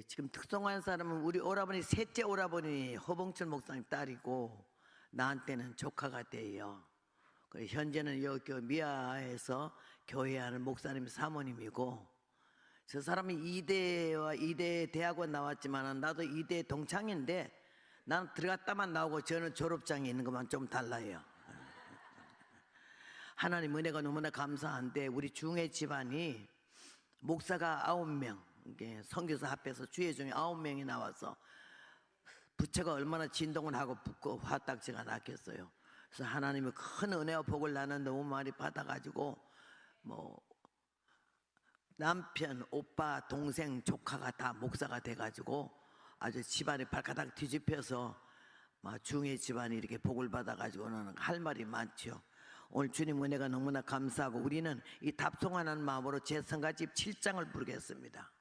지금 특송한 사람은 우리 오라버니 셋째 오라버니 허봉철 목사님 딸이고 나한테는 조카가 돼요. 현재는 여기 미아에서 교회하는 목사님 사모님이고, 저 사람이 이대 대학원 나왔지만 나도 이대 동창인데 나는 들어갔다만 나오고 저는 졸업장에 있는 것만 좀 달라요. 하나님 은혜가 너무나 감사한데 우리 중회 집안이 목사가 9명, 선교사 합해서 주회 중에 9명이 나와서 부처가 얼마나 진동을 하고 붓고 화딱지가 났겠어요. 그래서 하나님이 큰 은혜와 복을 나는 너무 많이 받아가지고 뭐 남편, 오빠, 동생, 조카가 다 목사가 돼가지고 아주 집안이 발가닥 뒤집혀서 중회 집안이 이렇게 복을 받아가지고는 할 말이 많죠. 오늘 주님 은혜가 너무나 감사하고 우리는 이 답송하는 마음으로 제 성가집 7장을 부르겠습니다.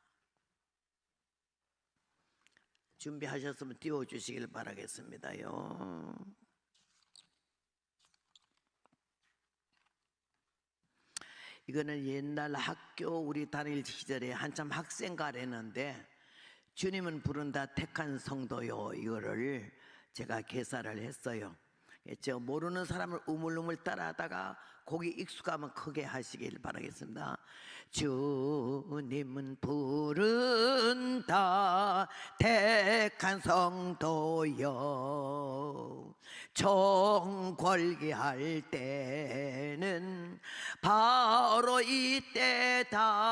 준비하셨으면 띄워주시길 바라겠습니다요. 이거는 옛날 학교 우리 다닐 시절에 한참 학생가랬는데 주님은 부른다 택한 성도요, 이거를 제가 개사를 했어요. 저 모르는 사람을 우물우물 따라하다가 곡이 익숙하면 크게 하시길 바라겠습니다. 주님은 부른다 택한 성도여, 종궐기할 때는 바로 이때다.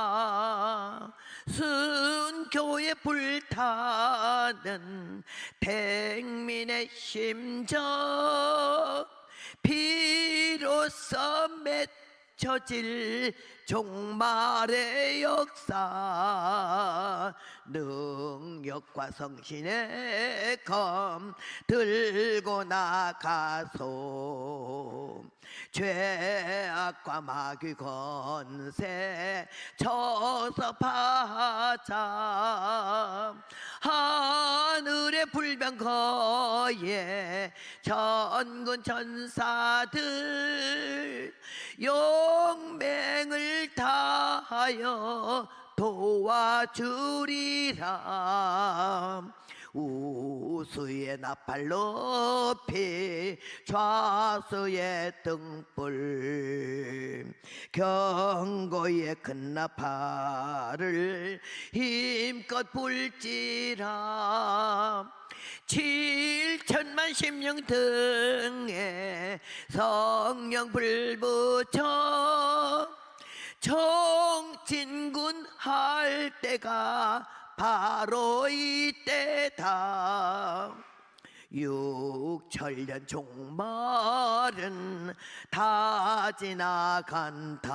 순교에 불타는 백민의 심정, 비로소 맺혀질 종말의 역사, 능력과 성신의 검 들고 나가소. 죄악과 마귀 권세 쳐서 파자. 하늘의 불병거에 전군 천사들 용맹을 다하여 도와주리라. 우수의 나팔 높이 좌수의 등불, 경고의 큰 나팔을 힘껏 불지라. 7천만 심령 등에 성령 불 붙여 정진군 할 때가 바로 이때다. 6천년 종말은 다 지나간다.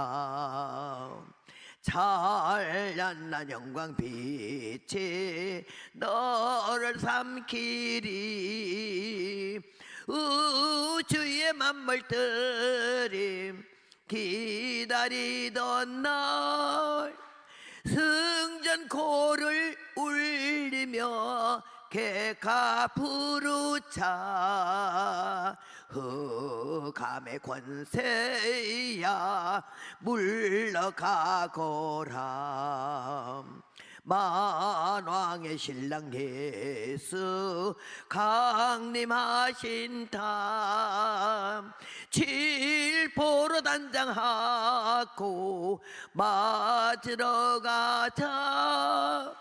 찬란한 영광 빛이 너를 삼키리. 우주의 만물들이 기다리던 날, 승전 고를 울리며 개가 부르자. 흑암의 권세야 물러가거라. 만왕의 신랑 예수 강림하신다. 칠포로 단장하고 맞으러 가자.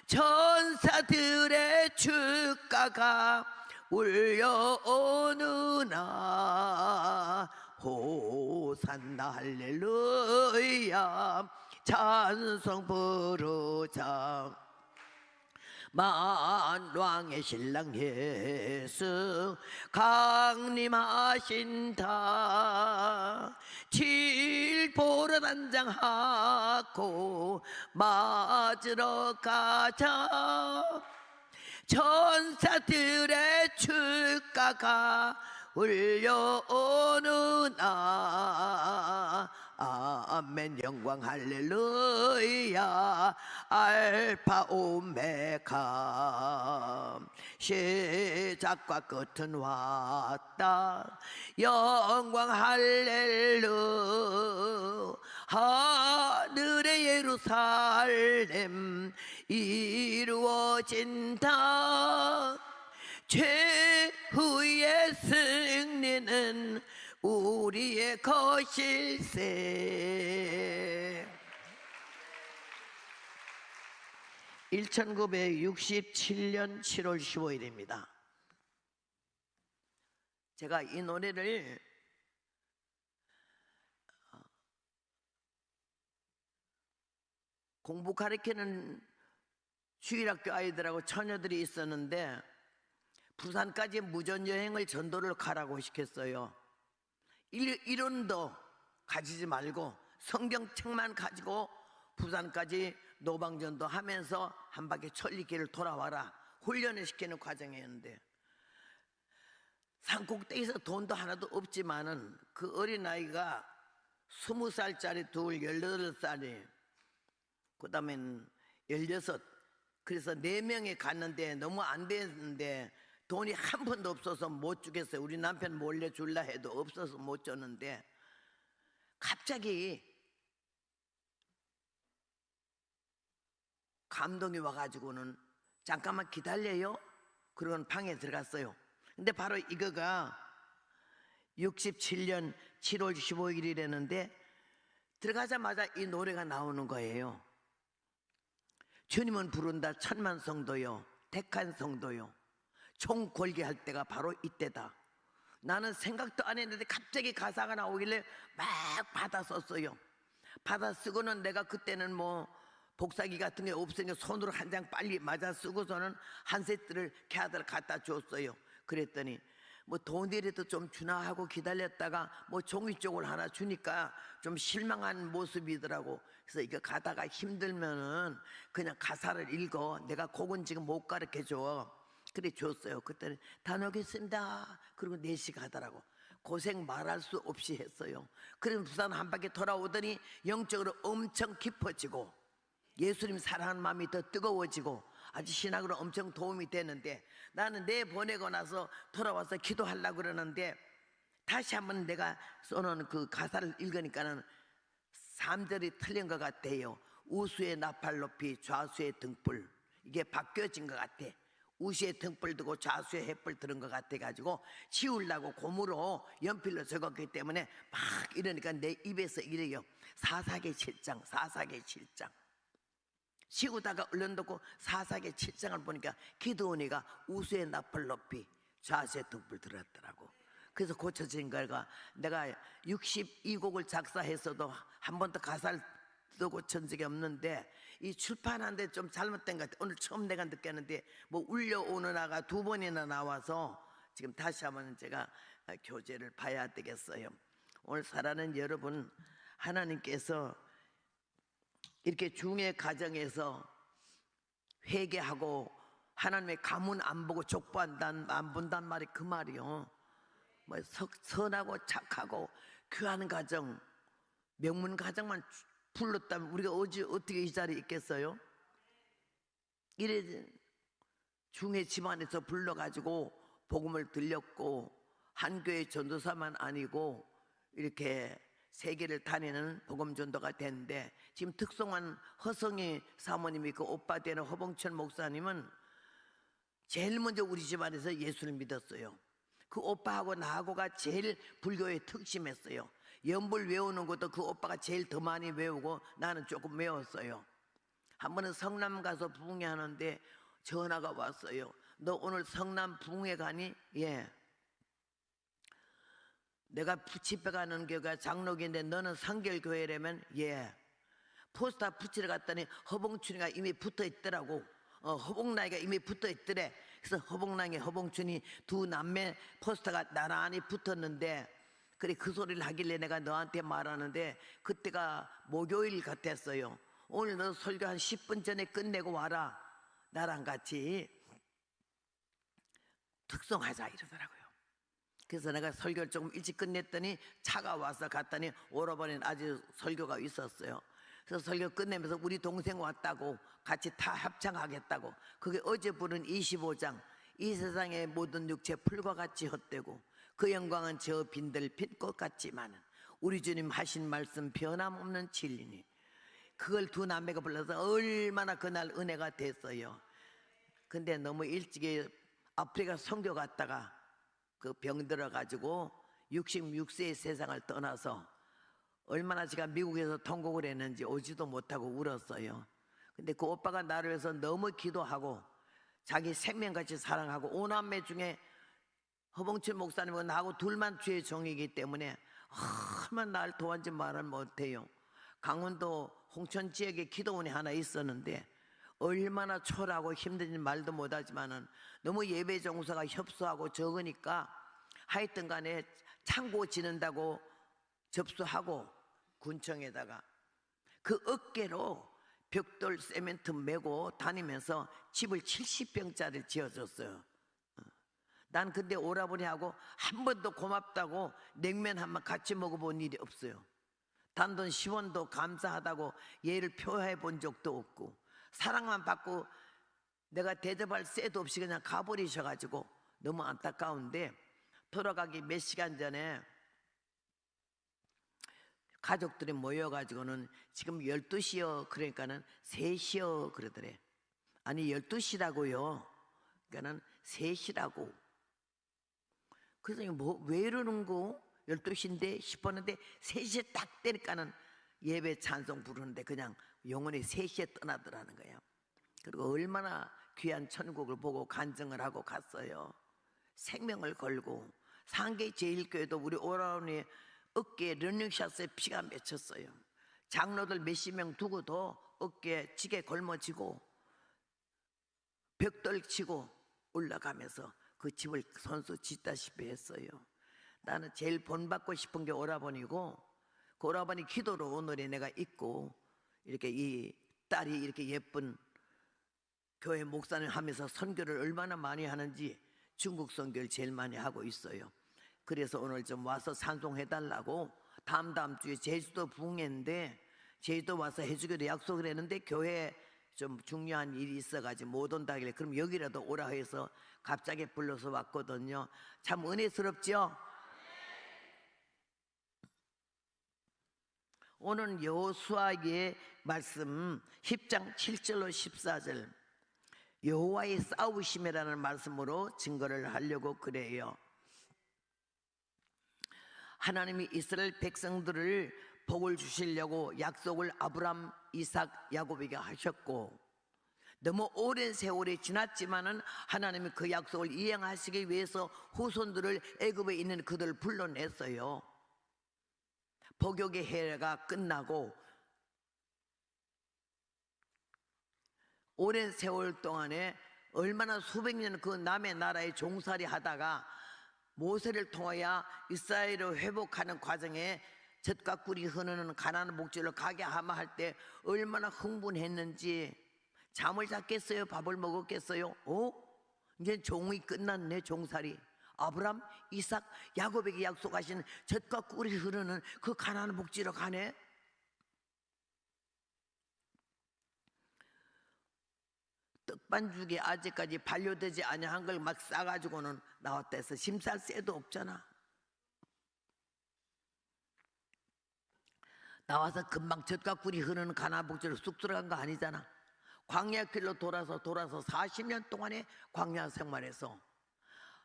천사들의 축가가 울려오느나. 호산나 할렐루야 찬송 부르자. 만왕의 신랑 예수 강림하신다. 칠포로 단장하고 맞으러 가자. 천사들의 축가가 울려오느나. 아멘 영광 할렐루야 알파 오메가. 시작과 끝은 왔다. 영광 할렐루야. 하늘의 예루살렘 이루어 이루어진다. 최후의 승리는 우리의 것일세. 1967년 7월 15일입니다. 제가 이 노래를 공부 가르치는 주일학교 아이들하고 처녀들이 있었는데 부산까지 무전여행을 전도를 가라고 시켰어요. 이론도 가지지 말고 성경책만 가지고 부산까지 노방전도 하면서 한 바퀴 천리길을 돌아와라, 훈련을 시키는 과정이었는데 산꼭대기에서 돈도 하나도 없지만은 그 어린아이가 20살짜리 둘, 18살이, 그 다음엔 16, 그래서 4명이 갔는데 너무 안 되는데 돈이 한 푼도 없어서 못 주겠어요. 우리 남편 몰래 줄라 해도 없어서 못 줬는데 갑자기 감동이 와가지고는 잠깐만 기다려요. 그러고는 방에 들어갔어요. 근데 바로 이거가 67년 7월 15일이라는데 들어가자마자 이 노래가 나오는 거예요. 주님은 부른다 천만 성도요, 택한 성도요, 총 걸게 할 때가 바로 이때다. 나는 생각도 안 했는데 갑자기 가사가 나오길래 막 받아 썼어요. 받아 쓰고는 내가 그때는 뭐 복사기 같은 게 없으니까 손으로 한 장 빨리 맞아 쓰고서는 한 세트를 걔들 갖다 줬어요. 그랬더니 뭐 돈이라도 좀 주나 하고 기다렸다가 뭐 종이 쪽을 하나 주니까 좀 실망한 모습이더라고. 그래서 이거 가다가 힘들면은 그냥 가사를 읽어, 내가 곡은 지금 못 가르쳐줘. 그래 줬어요. 그때는 다녀오겠습니다. 그리고 4시 가더라고. 고생 말할 수 없이 했어요. 그래서 부산 한 바퀴 돌아오더니 영적으로 엄청 깊어지고 예수님 사랑하는 마음이 더 뜨거워지고 아주 신학으로 엄청 도움이 되는데, 나는 내 보내고 나서 돌아와서 기도하려고 그러는데 다시 한번 내가 써놓은 그 가사를 읽으니까는 3절이 틀린 것 같아요. 우수의 나팔 높이 좌수의 등불, 이게 바뀌어진 것 같아. 우시의 등불 두고 좌수의 햇불 들은 것 같아가지고 지우려고 고무로 연필로 적었기 때문에 막 이러니까 내 입에서 이래요. 사사기 7장, 사사기 7장. 지우다가 얼른 듣고 사사기 7장을 보니까 기드온이가 우수의 나팔 높이 좌수의 등불 들었더라고. 그래서 고쳐진 거가, 내가 62곡을 작사했어도 한 번도 가사를 쓰고 천 적이 없는데 이 출판하는데 좀 잘못된 것 같아. 오늘 처음 내가 느꼈는데 뭐 울려오는 아가 2번이나 나와서 지금 다시 한번 제가 교재를 봐야 되겠어요. 오늘 사랑하는 여러분, 하나님께서 이렇게 중의 가정에서 회개하고 하나님의 가문 안 보고 족보한단 안 본단 말이 그 말이요. 뭐 선하고 착하고 귀한 가정, 명문 가정만 불렀다면 우리가 어떻게 이 자리에 있겠어요? 이래 중의 집안에서 불러가지고 복음을 들렸고 한 교회 전도사만 아니고 이렇게 세계를 다니는 복음 전도가 됐는데, 지금 특송한 허성희 사모님이 그 오빠 되는 허봉천 목사님은 제일 먼저 우리 집안에서 예수를 믿었어요. 그 오빠하고 나하고가 제일 불교에 특심했어요. 연불 외우는 것도 그 오빠가 제일 더 많이 외우고 나는 조금 외웠어요. 한 번은 성남 가서 부흥회 하는데 전화가 왔어요. 너 오늘 성남 부흥회 가니? 예. 내가 집회 가는 교회가 장로교인데 너는 상결교회라면? 예. 포스터 붙이러 갔더니 허봉춘이가 이미 붙어 있더라고. 허봉나이가 이미 붙어 있더래. 그래서 허봉나이 허봉춘이 두 남매 포스터가 나란히 붙었는데, 그래 그 소리를 하길래 내가 너한테 말하는데 그때가 목요일 같았어요. 오늘 너 설교 한 10분 전에 끝내고 와라. 나랑 같이 특송하자 이러더라고요. 그래서 내가 설교를 조금 일찍 끝냈더니 차가 와서 갔더니 오라버니는 아직 설교가 있었어요. 그래서 설교 끝내면서 우리 동생 왔다고 같이 다 합창하겠다고. 그게 어제 부른 25장, 이 세상의 모든 육체 풀과 같이 헛되고 그 영광은 저 빈들 핀꽃 같지만은 우리 주님 하신 말씀 변함없는 진리니, 그걸 두 남매가 불러서 얼마나 그날 은혜가 됐어요. 근데 너무 일찍이 아프리카 선교 갔다가 그 병 들어가지고 66세의 세상을 떠나서 얼마나 제가 미국에서 통곡을 했는지 오지도 못하고 울었어요. 근데 그 오빠가 나를 위해서 너무 기도하고 자기 생명같이 사랑하고 오남매 중에 허봉철 목사님은 나하고 둘만 주의 종이기 때문에 얼마나 날 도와준지 말을 못해요. 강원도 홍천 지역에 기도원이 하나 있었는데 얼마나 초라하고 힘든지 말도 못하지만은 너무 예배 종사가 협소하고 적으니까 하여튼 간에 창고 지는다고 접수하고 군청에다가 그 어깨로 벽돌 세멘트 메고 다니면서 집을 70평짜리 지어줬어요. 난 근데 오라버니하고 한 번도 고맙다고 냉면 한 번 같이 먹어본 일이 없어요. 단돈 10원도 감사하다고 예를 표해 본 적도 없고 사랑만 받고 내가 대접할 새도 없이 그냥 가버리셔가지고 너무 안타까운데 돌아가기 몇 시간 전에 가족들이 모여가지고는 지금 12시요 그러니까는 3시요 그러더래. 아니 12시라고요. 그러니까는 3시라고. 그래서 왜 이러는 거? 12시인데 싶었는데 3시에 딱 되니까는 예배 찬송 부르는데 그냥 영원히 3시에 떠나더라는 거예요. 그리고 얼마나 귀한 천국을 보고 간증을 하고 갔어요. 생명을 걸고 상계 제일교회도 우리 오라버니 어깨에 러닝샷에 피가 맺혔어요. 장로들 몇십 명 두고도 어깨에 지게 걸머지고 벽돌 치고 올라가면서 그 집을 선수 짓다시피 했어요. 나는 제일 본받고 싶은 게 오라버니고 그 오라버니 기도로 오늘에 내가 있고 이렇게 이 딸이 이렇게 예쁜 교회 목사님 하면서 선교를 얼마나 많이 하는지 중국 선교를 제일 많이 하고 있어요. 그래서 오늘 좀 와서 찬송해달라고 다음 주에 제주도 붕해인데 제주도 와서 해주기로 약속을 했는데 교회에 좀 중요한 일이 있어가지고 못 온다길래 그럼 여기라도 오라 해서 갑자기 불러서 왔거든요. 참 은혜스럽죠? 오늘 여호수아의 말씀 10장 7절로 14절 여호와의 싸우심이라는 말씀으로 증거를 하려고 그래요. 하나님이 이스라엘 백성들을 복을 주시려고 약속을 아브람, 이삭, 야곱에게 하셨고 너무 오랜 세월이 지났지만은 하나님이 그 약속을 이행하시기 위해서 후손들을 애굽에 있는 그들을 불러냈어요. 복역의 해가 끝나고 오랜 세월 동안에 얼마나 수백 년 그 남의 나라에 종살이 하다가 모세를 통하여 이스라엘을 회복하는 과정에 젖과 꿀이 흐르는 가나안 목지로 가게 하마 할 때 얼마나 흥분했는지 잠을 잤겠어요? 밥을 먹었겠어요? 이제 종이 끝났네. 종살이 아브람, 이삭, 야곱에게 약속하신 젖과 꿀이 흐르는 그 가나안 목지로 가네. 떡반죽이 아직까지 반려되지 아니한 걸 막 싸가지고는 나왔다 해서 심살 새도 없잖아. 나와서 금방 젖과 꿀이 흐르는 가나안 목지로 쑥 들어간 거 아니잖아. 광야 길로 돌아서 40년 동안의 광야 생활에서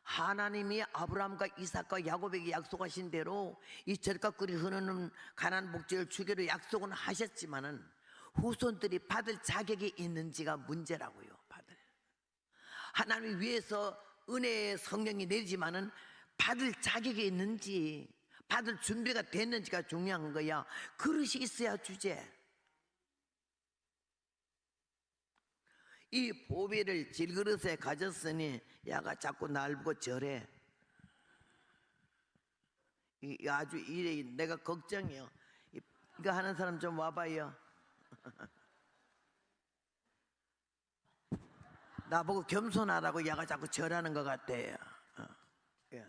하나님이 아브라함과 이삭과 야곱에게 약속하신 대로 이 젖과 꿀이 흐르는 가나안 목지를 주기로 약속은 하셨지만은 후손들이 받을 자격이 있는지가 문제라고요. 하나님 위해서 은혜의 성령이 내리지만은 받을 자격이 있는지 받을 준비가 됐는지가 중요한 거야. 그릇이 있어야 주제. 이 보배를 질그릇에 가졌으니 야가 자꾸 날 보고 절해. 아주 이래 내가 걱정이요. 이거 하는 사람 좀 와봐요. 나보고 겸손하라고 야가 자꾸 절하는 것 같아요. 예.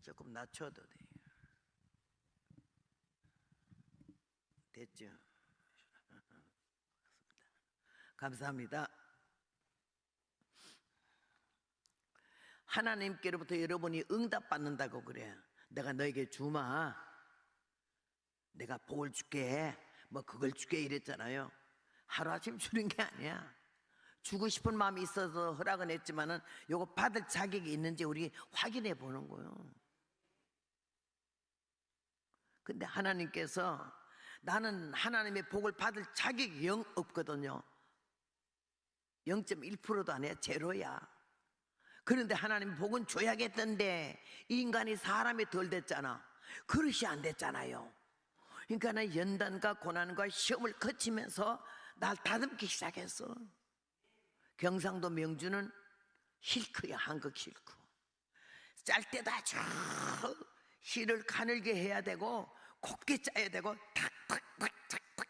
조금 낮춰도 돼요. 됐죠? 감사합니다. 하나님께로부터 여러분이 응답받는다고 그래. 내가 너에게 주마. 내가 복을 줄게. 뭐 그걸 주게 이랬잖아요. 하루아침 주는 게 아니야. 주고 싶은 마음이 있어서 허락은 했지만은 요거 받을 자격이 있는지 우리 확인해 보는 거예요. 근데 하나님께서 나는 하나님의 복을 받을 자격이 영 없거든요. 0.1%도 아니야. 제로야. 그런데 하나님 복은 줘야겠던데 인간이 사람이 덜 됐잖아. 그릇이 안 됐잖아요. 그러니까 는 연단과 고난과 시험을 거치면서 날 다듬기 시작했어. 경상도 명주는 힐크야. 한국 힐크. 짤 때도 아주 실을 가늘게 해야 되고 곱게 짜야 되고 탁탁탁탁탁탁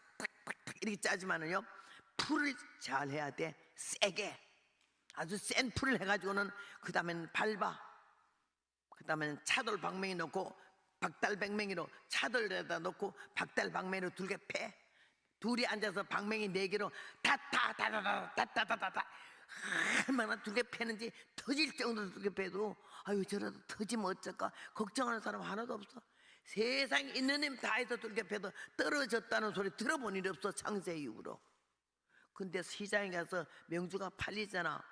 이렇게 짜지만은요 풀을 잘 해야 돼. 세게 아주 센 풀을 해가지고는 그 다음엔 밟아. 그 다음엔 차돌 방맹이 넣고 박달 방맹이로 차돌에다 넣고 박달 방맹이로 둘게 패. 둘이 앉아서 방맹이 4개로 타타타타타타타타타 얼마나 두개 패는지 터질 정도로 두개 패도 아유 저러다 터지면 어쩔까 걱정하는 사람 하나도 없어. 세상에 있는 힘 다해서 두개 패도 떨어졌다는 소리 들어본 일이 없어. 창세 이후로. 근데 시장에 가서 명주가 팔리잖아.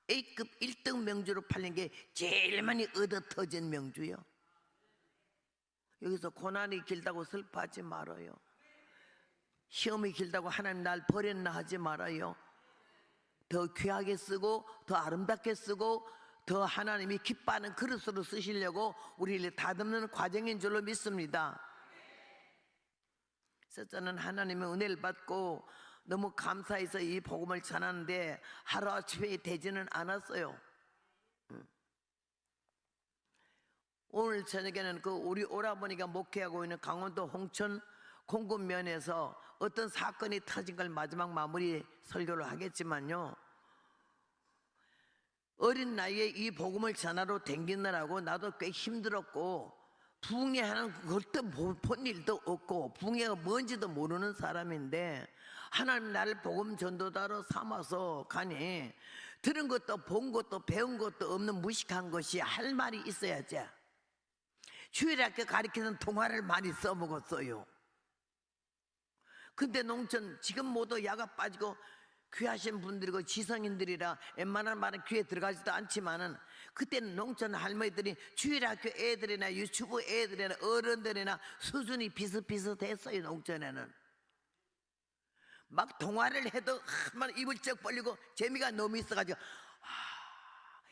A급 1등 명주로 팔린 게 제일 많이 얻어 터진 명주요. 여기서 고난이 길다고 슬퍼하지 말아요. 시험이 길다고 하나님 날 버렸나 하지 말아요. 더 귀하게 쓰고 더 아름답게 쓰고 더 하나님이 기뻐하는 그릇으로 쓰시려고 우리를 다듬는 과정인 줄로 믿습니다. 그래서 저는 하나님의 은혜를 받고 너무 감사해서 이 복음을 전하는데 하루아침에 되지는 않았어요. 오늘 저녁에는 그 우리 오라버니가 목회하고 있는 강원도 홍천 공군면에서 어떤 사건이 터진 걸 마지막 마무리 설교를 하겠지만요, 어린 나이에 이 복음을 전하러 댕기느라고 나도 꽤 힘들었고 부흥회하는 것도 본 일도 없고 부흥회가 뭔지도 모르는 사람인데 하나님 나를 복음 전도자로 삼아서 가니 들은 것도 본 것도 배운 것도 없는 무식한 것이 할 말이 있어야지. 주일학교 가르치는 동화를 많이 써먹었어요. 근데 농촌 지금 모두 야가 빠지고 귀하신 분들이고 지성인들이라 웬만한 말은 귀에 들어가지도 않지만은 그때는 농촌 할머니들이 주일학교 애들이나 유치부 애들이나 어른들이나 수준이 비슷비슷했어요. 농촌에는 막 동화를 해도 막 입을 쩍 벌리고 재미가 너무 있어가지고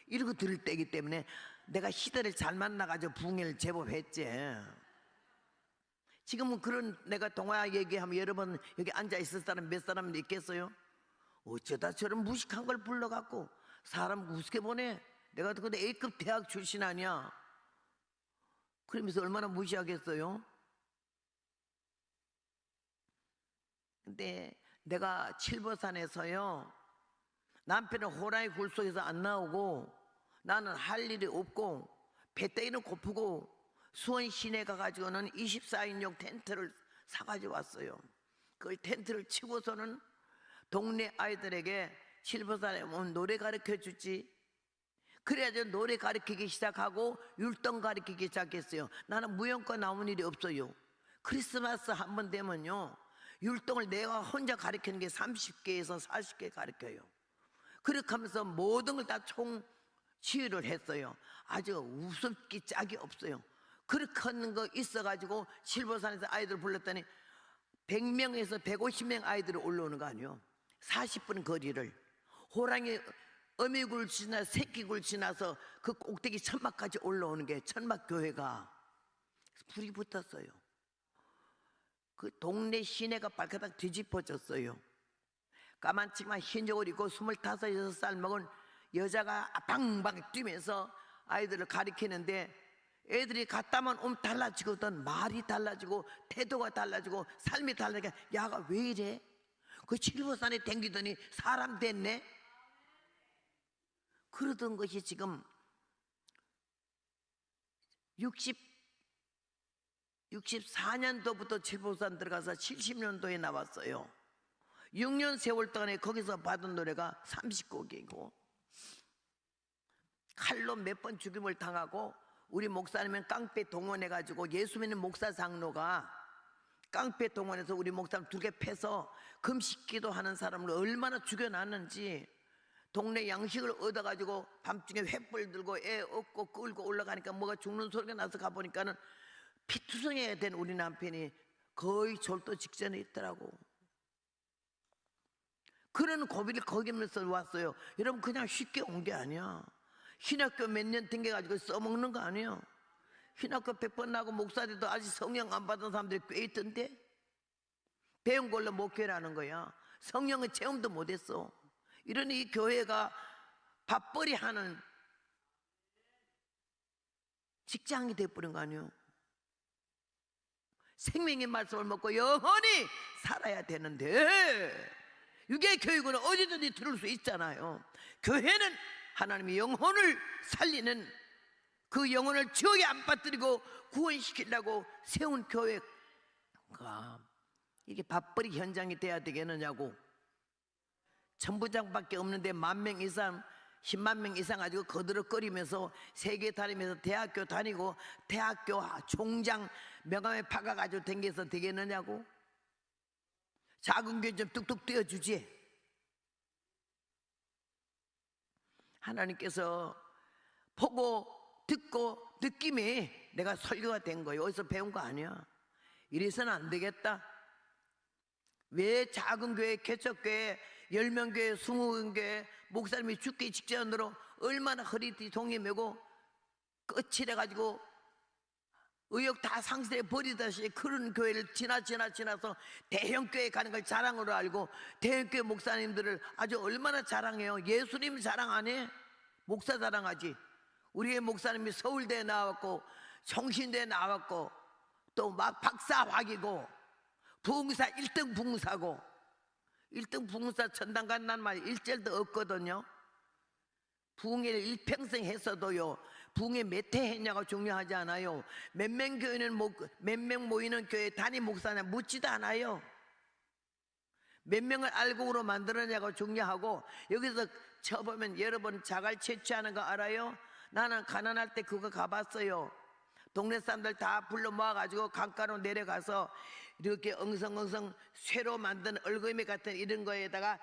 이러고 들을 때이기 때문에 내가 시대를 잘 만나가지고 부흥회를 제법 했지. 지금은 그런 내가 동화 얘기하면 여러분 여기 앉아있을 사람 몇 사람 있겠어요? 어쩌다 저런 무식한 걸 불러갖고 사람 우습게 보내. 내가 근데 A급 대학 출신 아니야. 그러면서 얼마나 무시하겠어요? 근데 내가 칠보산에서요 남편은 호랑이 굴 속에서 안 나오고 나는 할 일이 없고 배때기는 고프고 수원 시내 가가지고는 24인용 텐트를 사가지고 왔어요. 그 텐트를 치고서는 동네 아이들에게 칠보산에 오면 노래 가르쳐주지. 그래야지 노래 가르치기 시작하고 율동 가르치기 시작했어요. 나는 무용과 나온 일이 없어요. 크리스마스 한 번 되면요 율동을 내가 혼자 가르치는 게 30개에서 40개 가르쳐요. 그렇게 하면서 모든 걸 다 총 치유를 했어요. 아주 우습기 짝이 없어요. 그렇게 하는 거 있어가지고 칠보산에서 아이들 불렀더니 100명에서 150명 아이들이 올라오는 거 아니에요. 40분 거리를 호랑이 어미굴 지나 새끼굴 지나서 그 꼭대기 천막까지 올라오는 게 천막교회가 불이 붙었어요. 그 동네 시내가 발가닥 뒤집어졌어요. 까만치만 흰 옷을 입고 25, 6살 먹은 여자가 방방 뛰면서 아이들을 가리키는데 애들이 갔다만 오면 달라지거든. 말이 달라지고 태도가 달라지고 삶이 달라지고 야가 왜 이래? 그 칠보산에 댕기더니 사람 됐네? 그러던 것이 지금 64년도부터 칠보산 들어가서 70년도에 나왔어요. 6년 세월 동안에 거기서 받은 노래가 30곡이고 칼로 몇 번 죽임을 당하고 우리 목사님은 깡패 동원해가지고 예수 믿는 목사 장로가 깡패 동원해서 우리 목사님 2개 패서 금식기도 하는 사람을 얼마나 죽여놨는지. 동네 양식을 얻어가지고 밤중에 횃불 들고 애 업고 끌고 올라가니까 뭐가 죽는 소리가 나서 가보니까는 피투성이가 된 우리 남편이 거의 졸도 직전에 있더라고. 그런 고비를 거기면서 왔어요. 여러분, 그냥 쉽게 온 게 아니야. 신학교 몇 년 댕겨가지고 써먹는 거 아니에요. 신학교 100번 나고 목사들도 아직 성령 안 받은 사람들이 꽤 있던데, 배운 걸로 목회라는 거야. 성령은 체험도 못했어. 이러니 이 교회가 밥벌이 하는 직장이 돼버린 거 아니에요. 생명의 말씀을 먹고 영원히 살아야 되는데, 이게 교육은 어디든지 들을 수 있잖아요. 교회는 하나님의 영혼을 살리는, 그 영혼을 지옥에 안 빠뜨리고 구원시키려고 세운 교회가 이게 밥벌이 현장이 돼야 되겠느냐고. 천부장밖에 없는데 10,000명 이상, 10만 명 이상 가지고 거들거리면서 세계 다니면서 대학교 다니고 대학교 총장 명함에 박아가지고 댕겨서 되겠느냐고. 작은 교회 좀 뚝뚝 떼어주지. 하나님께서 보고 듣고 느낌이 내가 설교가 된 거예요. 어디서 배운 거 아니야. 이래서는 안 되겠다. 왜 작은 교회, 개척교회, 10명 교회, 20명 교회 목사님이 죽기 직전으로 얼마나 허리띠 동이 메고 끝이래가지고 의욕 다 상실해 버리다시피 그런 교회를 지나서 대형교회 가는 걸 자랑으로 알고, 대형교회 목사님들을 아주 얼마나 자랑해요. 예수님 자랑 안 해? 목사 자랑하지. 우리의 목사님이 서울대에 나왔고 성신대에 나왔고 또 막 박사학위고 부흥사 1등 부흥사고, 1등 부흥사 천당 간다는 말이 일절도 없거든요. 부흥회를 일평생 했어도요, 부흥회 몇 회 했냐가 중요하지 않아요. 몇 명 교회는 몇 명 모이는 교회 단임 목사냐 묻지도 않아요. 몇 명을 알곡으로 만들었냐가 중요하고, 여기서 쳐보면 여러분 자갈 채취하는 거 알아요? 나는 가난할 때 그거 가봤어요. 동네 사람들 다 불러 모아가지고 강가로 내려가서 이렇게 엉성엉성 쇠로 만든 얼거미 같은 이런 거에다가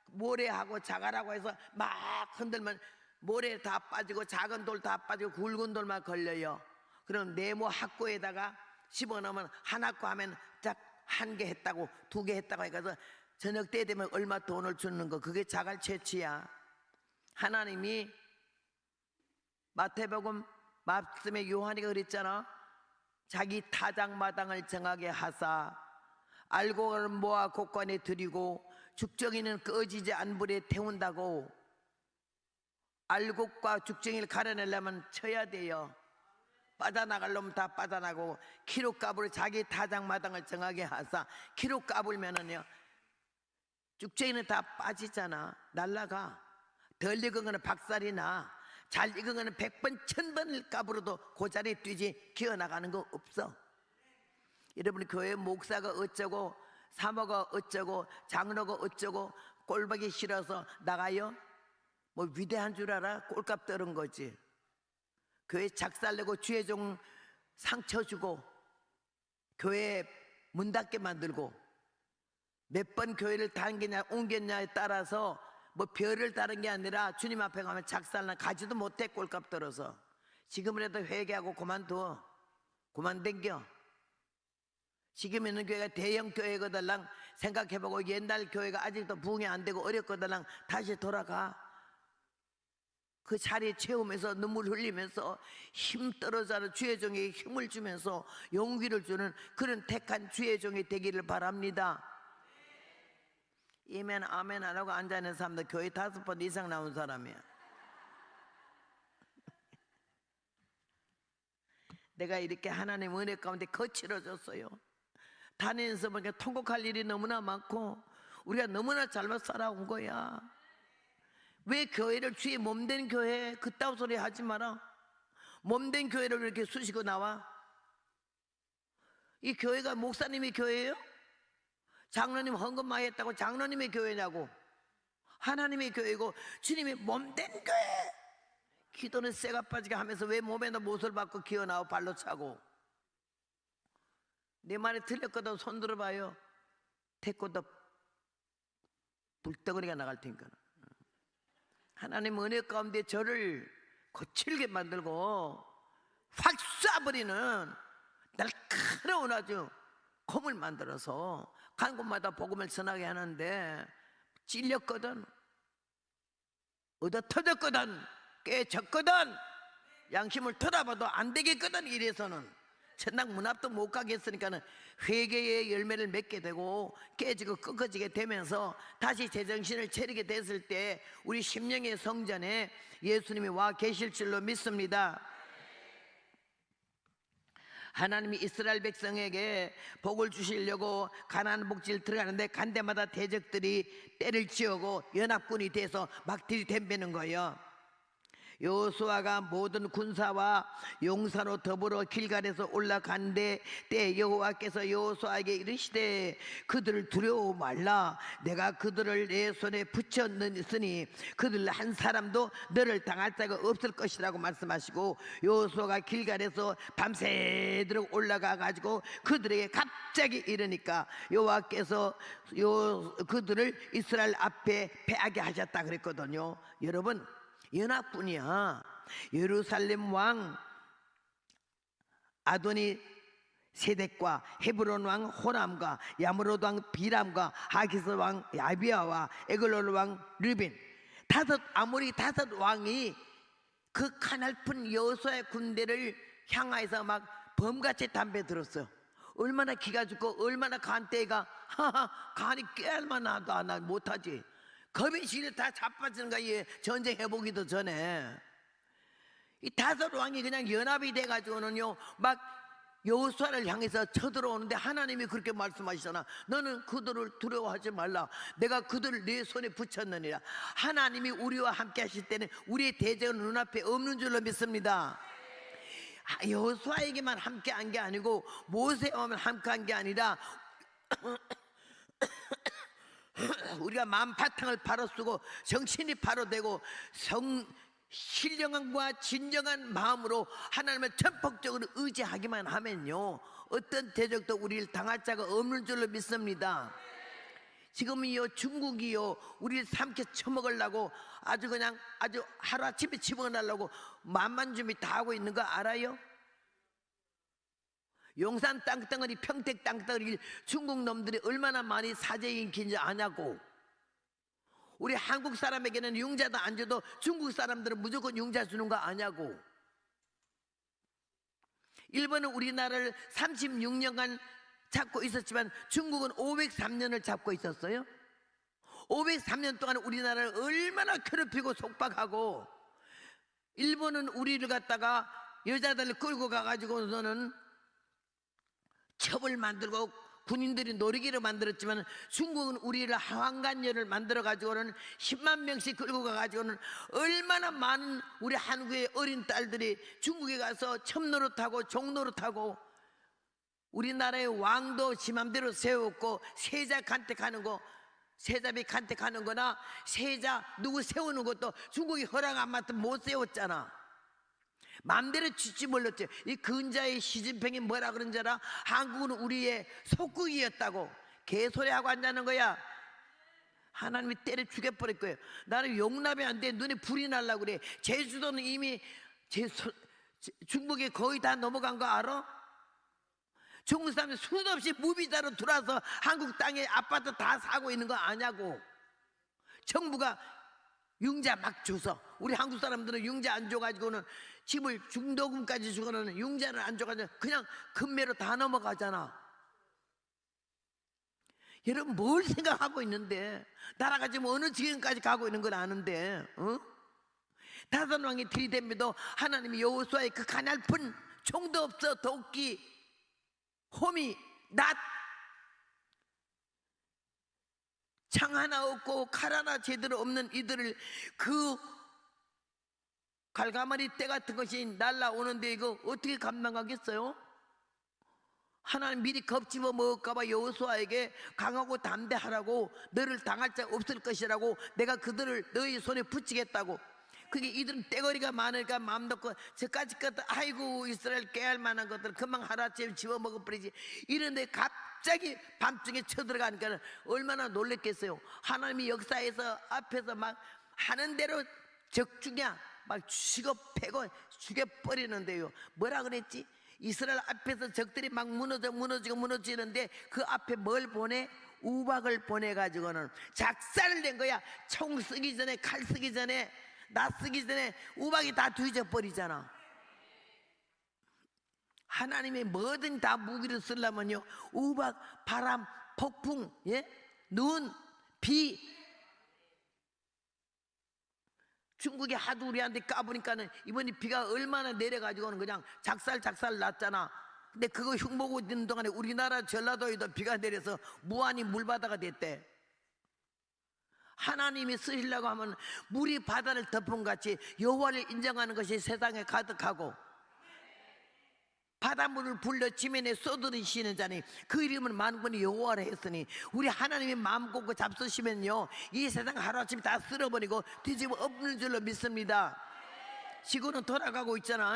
모래하고 자갈하고 해서 막 흔들면 모래 다 빠지고 작은 돌 다 빠지고 굵은 돌만 걸려요. 그럼 네모 학구에다가 집어넣으면 한 학구 하면 딱 1개 했다고 2개 했다고 해서 저녁 때 되면 얼마 돈을 주는 거, 그게 자갈 채취야. 하나님이 마태복음 말씀에 요한이가 그랬잖아. 자기 타작마당을 정하게 하사 알곡을 모아 곳간에 들이고 죽정이는 꺼지지 않은 불에 태운다고. 알곡과 죽정이를 가려내려면 쳐야 돼요. 빠져나갈 놈은 다 빠져나가고, 키로값으로 자기 타작마당을 정하게 하사. 키로값을면은요 죽정이는 다 빠지잖아. 날라가. 덜 익은 거는 박살이 나. 잘 익은 거는 100번 1000번을 값으로도 그 자리에 뛰지 기어나가는 거 없어. 여러분, 교회 목사가 어쩌고 사모가 어쩌고 장로가 어쩌고 꼴보기 싫어서 나가요? 뭐 위대한 줄 알아? 꼴값 떨은 거지. 교회 작살내고 주의 종 상처 주고 교회 문 닫게 만들고 몇 번 교회를 다니냐 옮겼냐에 따라서 뭐 별을 다른 게 아니라 주님 앞에 가면 작살나 가지도 못해. 꼴값 떨어서. 지금이라도 회개하고 그만둬. 그만 댕겨. 지금 있는 교회가 대형 교회거들랑 생각해보고, 옛날 교회가 아직도 부흥이 안 되고 어렵거들랑 다시 돌아가. 그 자리에 채우면서 눈물 흘리면서 힘 떨어져서 주의 종에게 힘을 주면서 용기를 주는 그런 택한 주의 종이 되기를 바랍니다. 이면 아멘 안 하고 앉아있는 사람들 교회 5번 이상 나온 사람이야. 내가 이렇게 하나님 은혜 가운데 거칠어졌어요. 다니면서 보니까 통곡할 일이 너무나 많고 우리가 너무나 잘못 살아온 거야. 왜 교회를 주의 몸된 교회 그따위 소리 하지 마라. 몸된 교회를 이렇게 쑤시고 나와? 이 교회가 목사님의 교회예요? 장로님 헌금 많이 했다고 장로님의 교회냐고. 하나님의 교회고 주님의 몸된 교회. 기도는 쇠가 빠지게 하면서 왜 몸에다 못을 받고 기어나와 발로 차고. 내 말이 틀렸거든 손 들어봐요. 태권도 불덩어리가 나갈 테니까. 하나님 은혜 가운데 저를 거칠게 만들고 확 쏴버리는 날카로운 아주 검을 만들어서 간 곳마다 복음을 전하게 하는데 찔렸거든, 얻어 터졌거든, 깨졌거든, 양심을 돌아봐도 안 되겠거든. 이래서는 천당 문 앞도 못 가겠으니까는 회개의 열매를 맺게 되고 깨지고 꺾어지게 되면서 다시 제정신을 차리게 됐을 때 우리 심령의 성전에 예수님이 와 계실 줄로 믿습니다. 하나님이 이스라엘 백성에게 복을 주시려고 가나안 복지를 들어가는데 간 데마다 대적들이 때를 지우고 연합군이 돼서 막 들이댐비는 거예요. 여호수아가 모든 군사와 용사로 더불어 길갈에서 올라간데 때 여호와께서 여호수아에게 이르시되 그들을 두려워 말라. 내가 그들을 내 손에 붙였으니 그들 한 사람도 너를 당할 자가 없을 것이라고 말씀하시고, 여호수아가 길갈에서 밤새도록 올라가 가지고 그들에게 갑자기 이르니까 여호와께서 그들을 이스라엘 앞에 패하게 하셨다 그랬거든요. 여러분, 연합군이야. 예루살렘 왕 아도니 세덱과 헤브론 왕 호람과 야므롯 왕 비람과 하기스 왕 야비아와 에글론 왕 르빈, 아무리 다섯 왕이 그 가냘픈 여호수아의 군대를 향하여서 막 범같이 담배 들었어요. 얼마나 기가 죽고 얼마나 간때가 간이 깨알만 나도 안 못하지. 겁이 실에 다 자빠지는 거야. 전쟁 해보기도 전에 이 다섯 왕이 그냥 연합이 돼가지고는요 막 여호수아를 향해서 쳐들어오는데 하나님이 그렇게 말씀하시잖아. 너는 그들을 두려워하지 말라. 내가 그들을 내 손에 붙였느니라. 하나님이 우리와 함께 하실 때는 우리의 대적은 눈앞에 없는 줄로 믿습니다. 여호수아에게만 함께 한 게 아니고 모세와만 함께 한 게 아니라 우리가 마음 바탕을 바로 쓰고 정신이 바로 되고 신령함과 진정한 마음으로 하나님을 전폭적으로 의지하기만 하면요 어떤 대적도 우리를 당할 자가 없는 줄로 믿습니다. 지금은요 중국이요 우리를 삼켜 처먹으려고 아주 그냥 아주 하루아침에 집어넣으려고 만만 준비 다 하고 있는 거 알아요? 용산 땅덩어리, 평택 땅덩어리 중국 놈들이 얼마나 많이 사제 인기인지 아냐고. 우리 한국 사람에게는 융자도 안 줘도 중국 사람들은 무조건 융자 주는 거 아냐고. 일본은 우리나라를 36년간 잡고 있었지만 중국은 503년을 잡고 있었어요. 503년 동안 우리나라를 얼마나 괴롭히고 속박하고, 일본은 우리를 갖다가 여자들을 끌고 가가지고서는 첩을 만들고 군인들이 놀이기를 만들었지만 중국은 우리를 하완간녀를 만들어가지고는 10만 명씩 끌고 가가지고는 얼마나 많은 우리 한국의 어린 딸들이 중국에 가서 첩노릇하고 종노릇하고, 우리나라의 왕도 지 맘대로 세웠고 세자 간택하는 거, 세자비 간택하는 거나 세자 누구 세우는 것도 중국이 허락 안 받으면 못 세웠잖아. 맘대로 쥐지 몰랐지. 이 근자의 시진핑이 뭐라 그런 줄 알아? 한국은 우리의 속국이었다고 개소리하고 앉아는 거야. 하나님이 때려 죽여버릴 거예요. 나는 용납이 안 돼. 눈에 불이 날라고 그래. 제주도는 이미 중국에 거의 다 넘어간 거 알아? 중국 사람이 수도 없이 무비자로 들어와서 한국 땅에 아파트 다 사고 있는 거 아냐고. 정부가 융자 막 줘서, 우리 한국 사람들은 융자 안 줘가지고는 집을 중도금까지 주고는 융자를 안 줘가지고 그냥 금매로 다 넘어가잖아. 여러분 뭘 생각하고 있는데? 나라가 지금 어느 지경까지 가고 있는 걸 아는데, 어? 다섯 왕이 들이댑니다. 하나님이 여호수아의 그 가냘픈 총도 없어 도끼, 호미, 낫, 창 하나 없고 칼 하나 제대로 없는 이들을 그 갈가마리 떼 같은 것이 날라오는데 이거 어떻게 감당하겠어요? 하나님 미리 겁집어 먹을까봐 여호수아에게 강하고 담대하라고, 너를 당할 자 없을 것이라고, 내가 그들을 너희 손에 붙이겠다고. 그게 이들은 떼거리가 많으니까 마음 놓고 저까지 것들 아이고 이스라엘 깨알 만한 것들 금방 하루아침에 집어먹어버리지 이런데 갑자기 밤중에 쳐들어가니까 얼마나 놀랬겠어요. 하나님이 역사에서 앞에서 막 하는 대로 적중이야 막 죽여 패고 죽여버리는데요. 뭐라 그랬지? 이스라엘 앞에서 적들이 막 무너지는데 그 앞에 뭘 보내? 우박을 보내가지고는 작살을 낸 거야. 총 쓰기 전에, 칼 쓰기 전에, 나 쓰기 전에 우박이 다 뒤져버리잖아. 하나님이 뭐든 다 무기를 쓰려면요, 우박, 바람, 폭풍, 예? 눈, 비. 중국이 하도 우리한테 까보니까는 이번에 비가 얼마나 내려가지고는 그냥 작살 났잖아. 근데 그거 흉보고 있는 동안에 우리나라 전라도에도 비가 내려서 무한히 물바다가 됐대. 하나님이 쓰시려고 하면 물이 바다를 덮은 같이 여호와를 인정하는 것이 세상에 가득하고 바닷물을 불러 지면에 쏟으시는 자니 그 이름은 만군의 여호와라 했으니 우리 하나님이 마음 꽂고 잡수시면요 이 세상 하루아침에 다 쓸어버리고 뒤집어 엎는 줄로 믿습니다. 지구는 돌아가고 있잖아.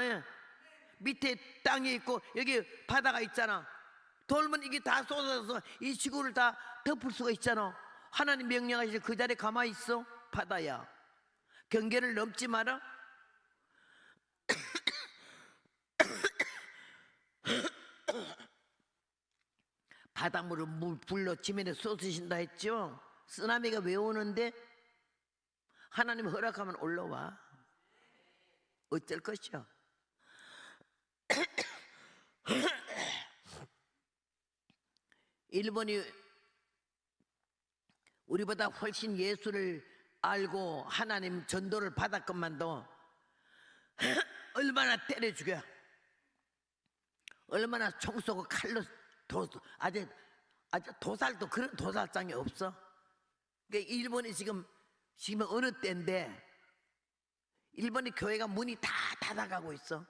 밑에 땅이 있고 여기 바다가 있잖아. 돌면 이게 다 쏟아져서 이 지구를 다 덮을 수가 있잖아. 하나님 명령하시지 그 자리에 가만히 있어? 바다야, 경계를 넘지 마라. 바닷물을 불러 지면에 쏟으신다 했죠. 쓰나미가 왜 오는데? 하나님 허락하면 올라와. 어쩔 것이야. 일본이 우리보다 훨씬 예수를 알고 하나님 전도를 받았건만도 얼마나 때려 죽여, 얼마나 총 쏘고 칼로 아주 도살도 그런 도살장이 없어. 그러니까 일본이 지금 어느 때인데 일본의 교회가 문이 다 닫아가고 있어.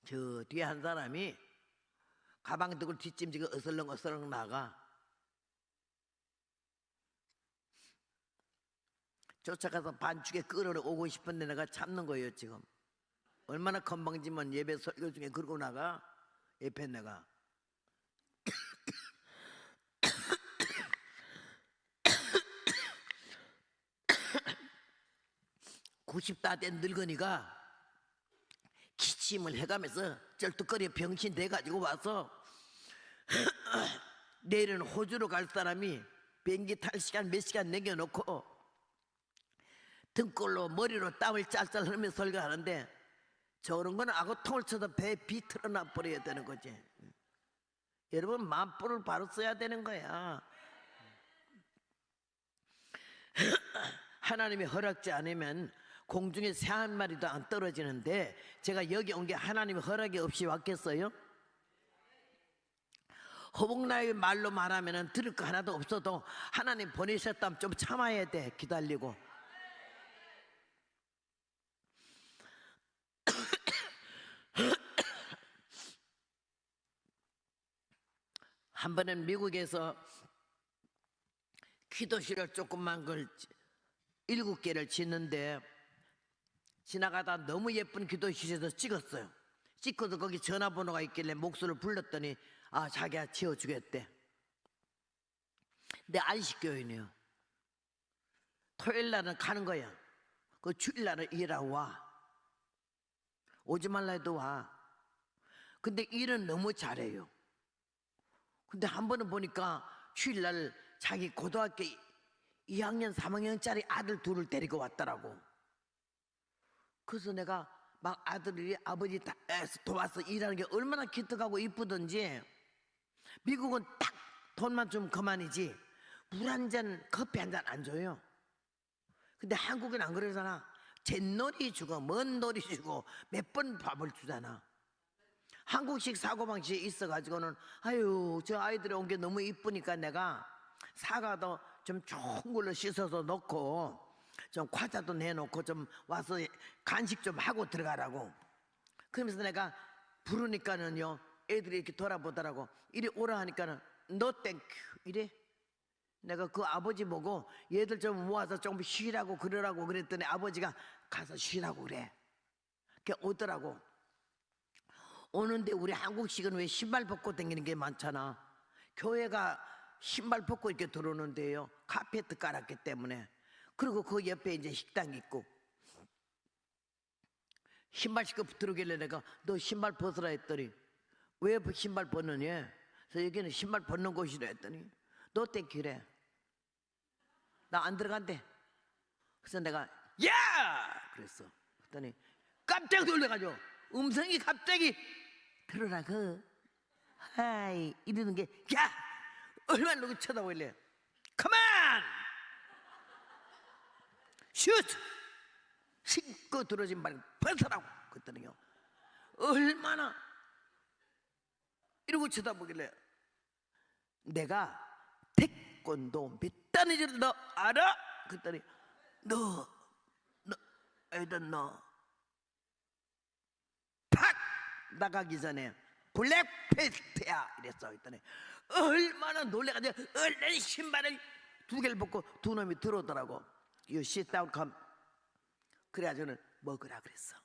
저 뒤에 한 사람이 가방 들고 뒷짐지고 어슬렁어슬렁 나가. 쫓아가서 반죽에 끌어오고 싶은데 내가 참는 거예요. 지금 얼마나 건방지면 예배 설교 중에 그러고 나가. 옆에 내가 90다 된 늙은이가 기침을 해가면서 쩔뚝거려 병신 돼가지고 와서 내일은 호주로 갈 사람이 비행기 탈 시간 몇 시간 남겨놓고 등골로 머리로 땀을 짤짤 흘리면서 설교하는데 저런 거는 아구통을 쳐서 배에 비 틀어놔 버려야 되는 거지. 여러분 만불을 바로 써야 되는 거야. 하나님이 허락지 않으면 공중에 새 한 마리도 안 떨어지는데 제가 여기 온 게 하나님의 허락이 없이 왔겠어요? 허복나의 말로 말하면 들을 거 하나도 없어도 하나님 보내셨다면 좀 참아야 돼. 기다리고. 한 번은 미국에서 기도실을 조그만 걸 7개를 짓는데 지나가다 너무 예쁜 기도실에서 찍었어요. 찍고서 거기 전화번호가 있길래 목소리를 불렀더니 아 자기가 지어주겠대. 근데 안식교인이에요. 토요일 날은 가는 거야. 그 주일 날은 일하고 와. 오지 말라 해도 와. 근데 일은 너무 잘해요. 근데 한 번은 보니까 주일 날 자기 고등학교 2학년 3학년짜리 아들 둘을 데리고 왔더라고. 그래서 내가 막 아들이 아버지 다 도와서 일하는 게 얼마나 기특하고 이쁘던지. 미국은 딱 돈만 좀 그만이지 물 한 잔 커피 한 잔 안 줘요. 근데 한국은 안 그러잖아. 잿놀이 주고 먼 놀이 주고 몇 번 밥을 주잖아. 한국식 사고방식이 있어가지고는 아유 저 아이들이 온 게 너무 이쁘니까 내가 사과도 좀 좋은 걸로 씻어서 넣고 좀 과자도 내놓고 좀 와서 간식 좀 하고 들어가라고. 그러면서 내가 부르니까는요 애들이 이렇게 돌아보더라고. 이리 오라 하니까는 no thank you 이래. 내가 그 아버지 보고 얘들 좀 모아서 좀 쉬라고 그러라고 그랬더니 아버지가 가서 쉬라고 그래. 그게 오더라고. 오는데 우리 한국식은 왜 신발 벗고 다니는 게 많잖아. 교회가 신발 벗고 이렇게 들어오는데요. 카페트 깔았기 때문에. 그리고 그 옆에 이제 식당 있고. 신발 신고 들어오길래 내가 너 신발 벗으라 했더니 왜 신발 벗느냐? 그래서 여기는 신발 벗는 곳이라 했더니 너 땡큐래. 나 안 들어간대. 그래서 내가 야! 그랬어. 그랬더니 깜짝 놀래가지고 음성이 갑자기 들어라고 하이 이러는 게 야! 얼마나 누구 쳐다보길래 가만! 슛! 신고 들어진 발 벗으라고 그랬더니요 얼마나 이러고 쳐다보길래 내가 태권도 몇 단인지 너 알아? 그랬더니 너 애든 너 팍 나가기 전에 블랙패스트야 이랬어. 그랬더니 얼마나 놀래가지고 얼른 신발을 두 개를 벗고 두 놈이 들어오더라고. You sit down, come. 그래가지고는 먹으라 그랬어.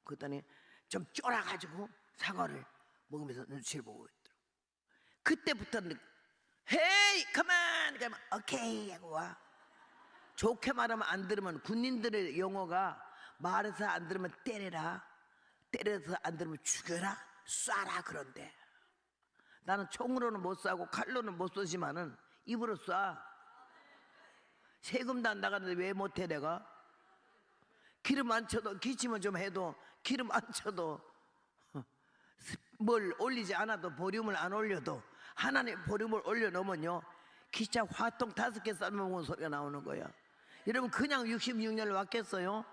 그랬더니 좀 쫄아가지고 사과를 먹으면서 눈치를 보고 있더라고. 그때부터는 헤이 컴온 그러면 오케이 하고 와. 좋게 말하면 안 들으면 군인들의 용어가 말해서 안 들으면 때려라, 때려서 안 들으면 죽여라, 쏴라 그런데 나는 총으로는 못 쏴고 칼로는 못 쏘지만은 입으로 쏴. 세금도 안 나가는데 왜 못해 내가? 기름 안 쳐도 기침은 좀 해도 기름 안 쳐도 뭘 올리지 않아도 보륨을 안 올려도 하나님 보륨을 올려놓으면요 기차 화통 5개 삶아먹은 소리가 나오는 거야. 여러분 그냥 66년을 왔겠어요?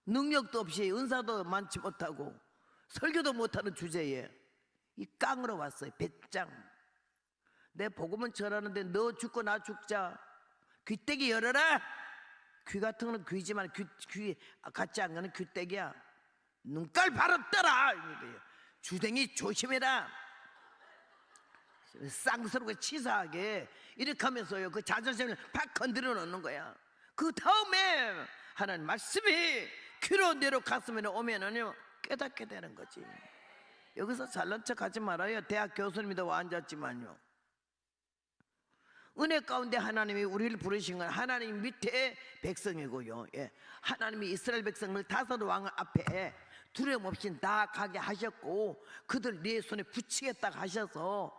능력도 없이 은사도 많지 못하고 설교도 못하는 주제에 이 깡으로 왔어요. 배짱. 내 복음은 전하는데 너 죽고 나 죽자. 귀때기 열어라. 귀 같은 거는 귀지만 귀 같지 않은 거는 귀때기야. 눈깔 바로 떠라. 주댕이 조심해라. 쌍스럽고 치사하게 이렇게 하면서요 그 자존심을 팍 건드려 놓는 거야. 그 다음에 하나님 말씀이 귀로 내려 가슴에 오면은요 깨닫게 되는 거지. 여기서 잘난 척 하지 말아요. 대학 교수님도 와 앉았지만요 은혜 가운데 하나님이 우리를 부르신 건 하나님 밑에 백성이고요. 예. 하나님이 이스라엘 백성을 5 왕 앞에 두려움 없이 다 가게 하셨고 그들 네 손에 붙이겠다고 하셔서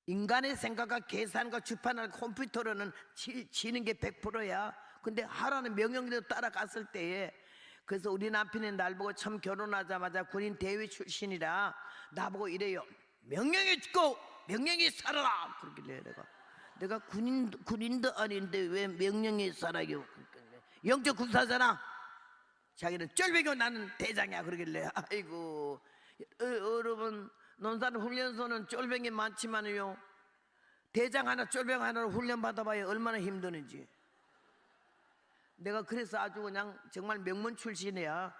인간의 생각과 계산과 주판과 컴퓨터로는 지는 게 100%야. 근데 하라는 명령대로 따라갔을 때에 그래서 우리 남편이 날 보고 처음 결혼하자마자 군인 대위 출신이라 나보고 이래요. 명령이 죽고 명령이 살아라. 그러길래 내가 군인도 아닌데 왜 명령이 살아요? 영적 군사잖아. 자기는 쫄배고 나는 대장이야. 그러길래 아이고 여러분 논산 훈련소는 쫄병이 많지만요 대장 하나 쫄병 하나로 훈련 받아봐야 얼마나 힘드는지. 내가 그래서 아주 그냥 정말 명문 출신이야.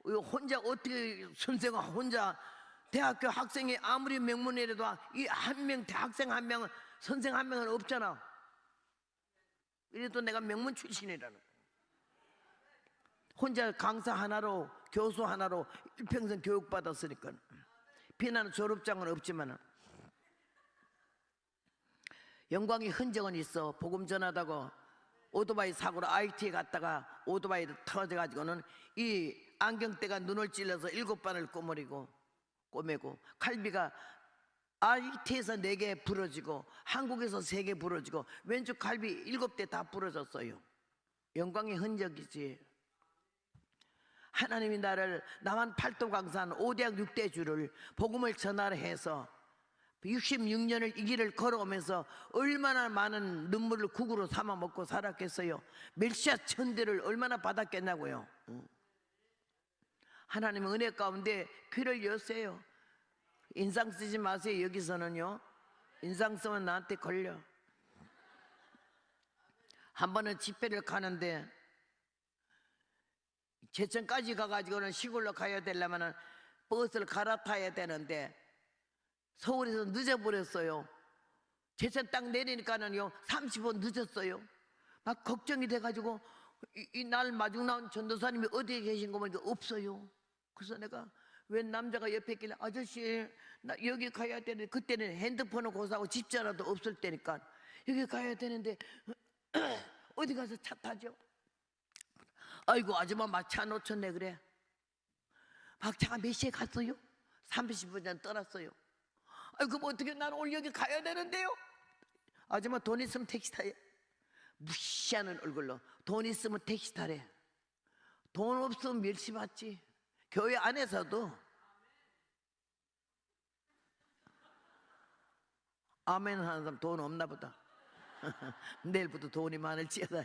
혼자 어떻게 선생아 혼자 대학교 학생이 아무리 명문이라도 이 한 명 대학생 한 명은 선생 한 명은 없잖아. 이래도 내가 명문 출신이라는 거야. 혼자 강사 하나로 교수 하나로 일평생 교육받았으니까 비난은 졸업장은 없지만 영광의 흔적은 있어. 복음 전하다고 오토바이 사고로 IT에 갔다가 오토바이를 터져가지고는 이 안경대가 눈을 찔러서 7번을 꼬매고 칼비가 IT에서 4개 부러지고 한국에서 3개 부러지고 왼쪽 칼비 7대 다 부러졌어요. 영광의 흔적이지. 하나님이 나만 8도 강산 5대학 6대 주를 복음을 전하라 해서 66년을 이 길을 걸어오면서 얼마나 많은 눈물을 국으로 삼아 먹고 살았겠어요. 멜시아 천대를 얼마나 받았겠냐고요. 하나님은 은혜 가운데 귀를 여세요. 인상 쓰지 마세요. 여기서는요 인상 쓰면 나한테 걸려. 한 번은 집회를 가는데 제천까지 가가지고는 시골로 가야 되려면 버스를 갈아타야 되는데 서울에서 늦어버렸어요. 제사 딱 내리니까는요 30분 늦었어요. 막 걱정이 돼가지고 이 날 마중 나온 전도사님이 어디에 계신 거 보니까 없어요. 그래서 내가 웬 남자가 옆에 있길래 아저씨 나 여기 가야 되는데, 그때는 핸드폰을 고사하고 집전화도 없을 때니까 여기 가야 되는데 어디 가서 차 타죠? 아이고 아줌마 막 차 놓쳤네. 그래 박차가 몇 시에 갔어요? 30분 전 떠났어요. 아이고 그럼 어떻게 나는 오늘 여기 가야 되는데요? 아줌마 돈 있으면 택시 타요. 무시하는 얼굴로 돈 있으면 택시 타래. 돈 없으면 멸시받지. 교회 안에서도 아멘 하는 사람 돈 없나 보다. 내일부터 돈이 많을지어다.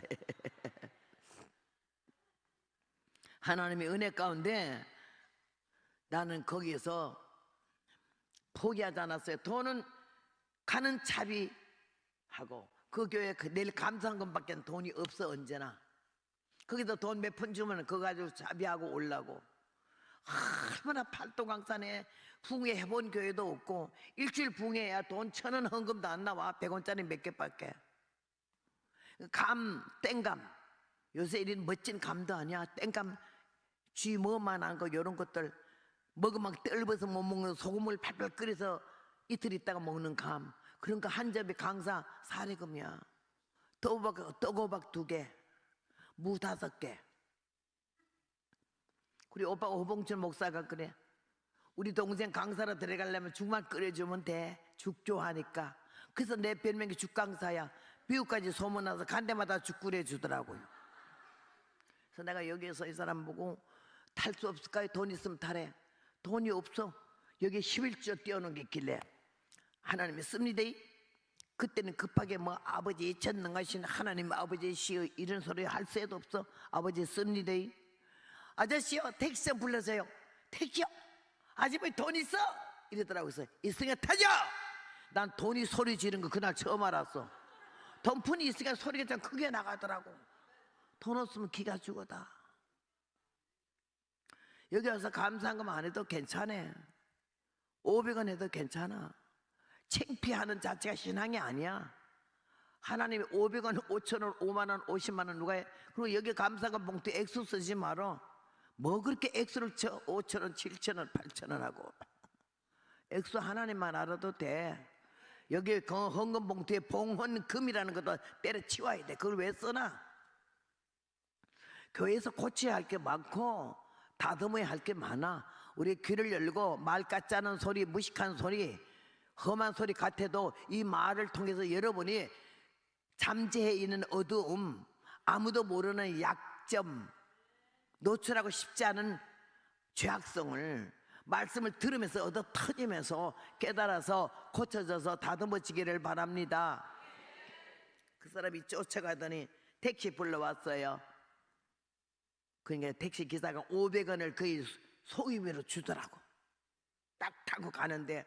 하나님의 은혜 가운데 나는 거기에서 포기하지 않았어요. 돈은 가는 차비 하고 그 교회 내일 감사금밖에 돈이 없어. 언제나 거기서 돈 몇 푼 주면 그거 가지고 차비하고 올라고. 얼마나 팔도강산에 붕해해본 교회도 없고 일주일 붕해야 돈 1,000원 헌금도 안 나와. 100원짜리 몇 개밖에. 감, 땡감, 요새 이런 멋진 감도 아니야. 땡감 쥐 뭐만한 거 요런 것들 먹으면 뜰버서 못 먹는 소금을 팔팔 끓여서 이틀 있다가 먹는 감, 그런 거 한 접이 강사 사례금이야. 떡호박 2개, 무 5개. 우리 오빠 오봉철 목사가 그래. 우리 동생 강사로 들어가려면 죽만 끓여주면 돼. 죽 좋아하니까. 그래서 내 별명이 죽강사야. 미국까지 소문나서 간 데마다 죽 끓여주더라고요. 그래서 내가 여기에서 이 사람 보고 탈 수 없을까요? 돈 있으면 타래. 돈이 없어. 여기 11조 띄워놓은 게 있길래 하나님이 씁니다. 그때는 급하게 뭐 아버지 전능하신 하나님 아버지시여 이런 소리 할 새도 없어. 아버지 씁니다. 아저씨요 택시 좀 불러서요. 택시요? 아줌마 돈 있어? 이러더라고요. 그래서 있으니까 타죠. 난 돈이 소리 지르는 거 그날 처음 알았어. 돈푼이 있으니까 소리가 좀 크게 나가더라고. 돈 없으면 기가 죽어다. 여기 와서 감사한금 안 해도 괜찮아. 500원 해도 괜찮아. 창피하는 자체가 신앙이 아니야. 하나님이 500원, 5,000원, 5만원, 50만원 누가 해? 그리고 여기 감사금 봉투 액수 쓰지 말어. 뭐 그렇게 액수를 쳐? 5,000원, 7,000원, 8,000원 하고. 액수 하나님만 알아도 돼. 여기 헌금 봉투에 봉헌금이라는 것도 때려치워야 돼. 그걸 왜 써나? 교회에서 고쳐야 할 게 많고 다듬어야 할 게 많아. 우리 귀를 열고 말 같지 않은 소리, 무식한 소리, 험한 소리 같아도 이 말을 통해서 여러분이 잠재해 있는 어두움, 아무도 모르는 약점, 노출하고 싶지 않은 죄악성을 말씀을 들으면서 얻어 터지면서 깨달아서 고쳐져서 다듬어지기를 바랍니다. 그 사람이 쫓아가더니 택시 불러왔어요. 그러니까 택시 기사가 500원을 거의 소위비로 주더라고. 딱 타고 가는데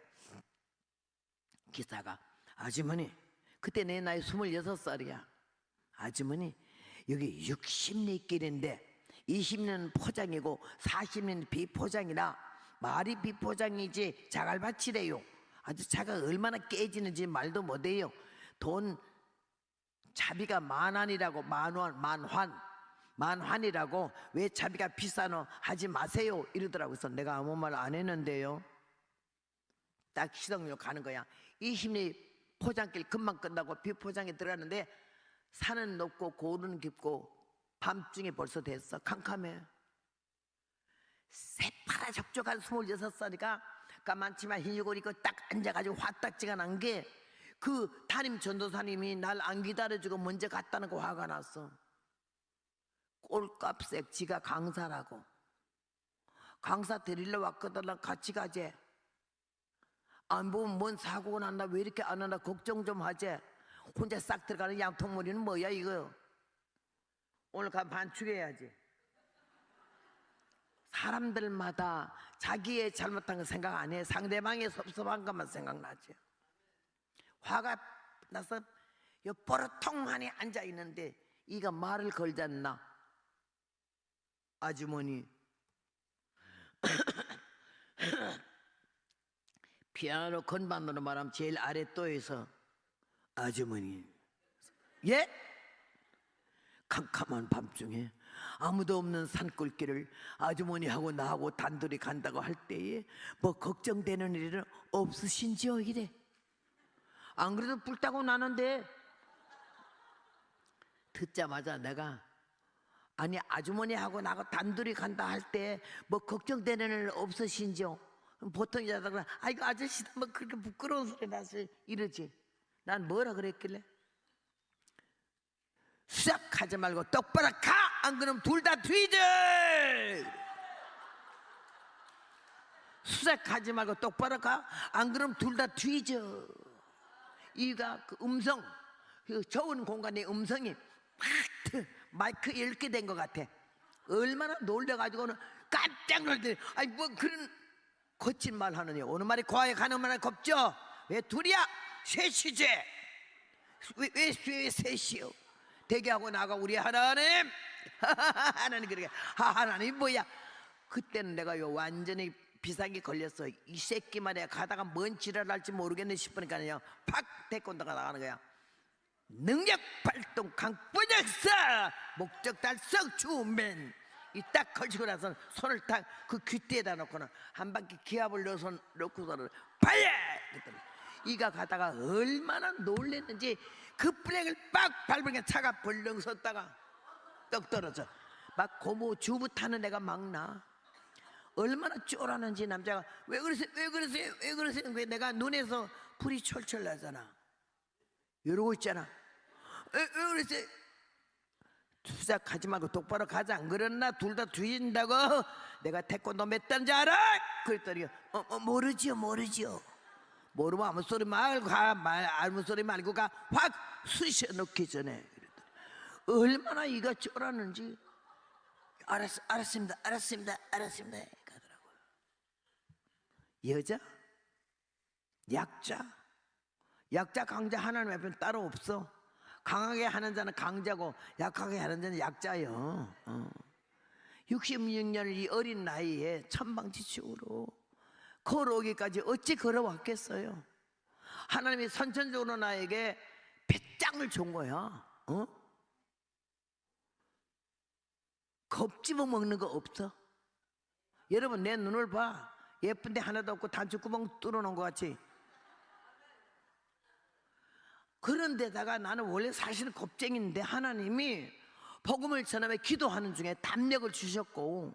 기사가 아주머니, 그때 내 나이 26살이야. 아주머니 여기 60리 길인데 20년 포장이고 40년 비포장이라 말이 비포장이지 자갈밭이래요. 아주 차가 얼마나 깨지는지 말도 못해요. 돈 차비가 10,000원이라고. 만환이라고. 왜 차비가 비싸노 하지 마세요 이러더라고. 그래서 내가 아무 말 안 했는데요. 딱 시동으로 가는 거야. 20리 포장길 금방 끝나고 비포장에 들어가는데 산은 높고 고루는 깊고 밤중에 벌써 됐어. 캄캄해. 새파라 적적한 26살이가 까만치마 흰 옷 입고 딱 앉아가지고 화딱지가 난 게 그 담임 전도사님이 날 안 기다려주고 먼저 갔다는 거 화가 났어. 꼴값색 지가 강사라고. 강사 데리러 왔거든. 같이 가재. 안 보면 뭔 사고가 났나, 왜 이렇게 안 하나 걱정 좀 하재. 혼자 싹 들어가는 양통머리는 뭐야 이거. 오늘 가면 반죽해야지. 사람들마다 자기의 잘못한 거 생각 안 해. 상대방의 섭섭한 것만 생각나지. 화가 나서 뽀르통하니 앉아있는데 이가 말을 걸잖나. 아주머니 피아노 건반으로 말하면 제일 아랫도에서 아주머니. 예? 캄캄한 밤중에 아무도 없는 산골길을 아주머니하고 나하고 단둘이 간다고 할 때에 뭐 걱정되는 일은 없으신지요? 이래. 안 그래도 뿔따고 나는데. 듣자마자 내가 아니 아주머니하고 나하고 단둘이 간다 할 때 뭐 걱정되는 일 없으신지요? 보통 여자들은 아이고 아저씨도 뭐 그렇게 부끄러운 소리 나서 이러지. 난 뭐라 그랬길래? 수작하지 말고 똑바로 가! 안 그러면 둘 다 뒤져! 수작하지 말고 똑바로 가! 안 그러면 둘 다 뒤져. 이가 그 음성, 그 좁은 공간의 음성이 팍 마이크 읽게 된 것 같아. 얼마나 놀래가지고는 깜짝 놀더니 아이 뭐 그런 거친 말 하느냐. 오는 말이 과에 가는 말이 겁죠. 왜 둘이야? 셋이지. 왜 셋이요? 대기하고 나가 우리 하나님. 하나님 그러게. 하나님 뭐야? 그때는 내가 요 완전히 비상이 걸렸어. 이 새끼 말이야 가다가 뭔 지랄 할지 모르겠네 싶으니까요 팍 태권도가 나가는 거야. 능력 발동 강권역사 목적 달성 주맨. 이 딱 걸치고 나서 손을 딱 그 귀띠에다 놓고는 한 바퀴 기압을 넣고서는 발야! 그랬더니 이가 가다가 얼마나 놀랬는지 그 브레이크를 빡 밟으니까 차가 벌렁 섰다가 떡 떨어져. 막 고모 주부 타는 애가 막 나. 얼마나 쫄았는지 남자가 왜 그러세요? 왜 그러세요? 왜 그러세요? 왜 내가 눈에서 불이 철철 나잖아. 이러고 있잖아. 왜 그러세요? 투작하지 말고 똑바로 가자. 안 그랬나? 둘 다 뒤진다고. 내가 태권도 몇 단지 알아? 그랬더니 모르지요. 모르면 아무 소리 말고 가. 아무 소리 말고 가. 확 쑤셔 넣기 전에. 그랬더니 얼마나 이가 쫄았는지. 알았습니다. 가더라고요. 여자, 약자 강자 하나님 앞에는 따로 없어. 강하게 하는 자는 강자고 약하게 하는 자는 약자요. 66년 이 어린 나이에 천방지축으로 걸어오기까지 어찌 걸어왔겠어요? 하나님이 선천적으로 나에게 배짱을 준 거야. 겁집어 먹는 거 없어? 여러분 내 눈을 봐. 예쁜데 하나도 없고 단추구멍 뚫어놓은 것 같이. 그런데다가 나는 원래 사실은 겁쟁이인데 하나님이 복음을 전하며 기도하는 중에 담력을 주셨고,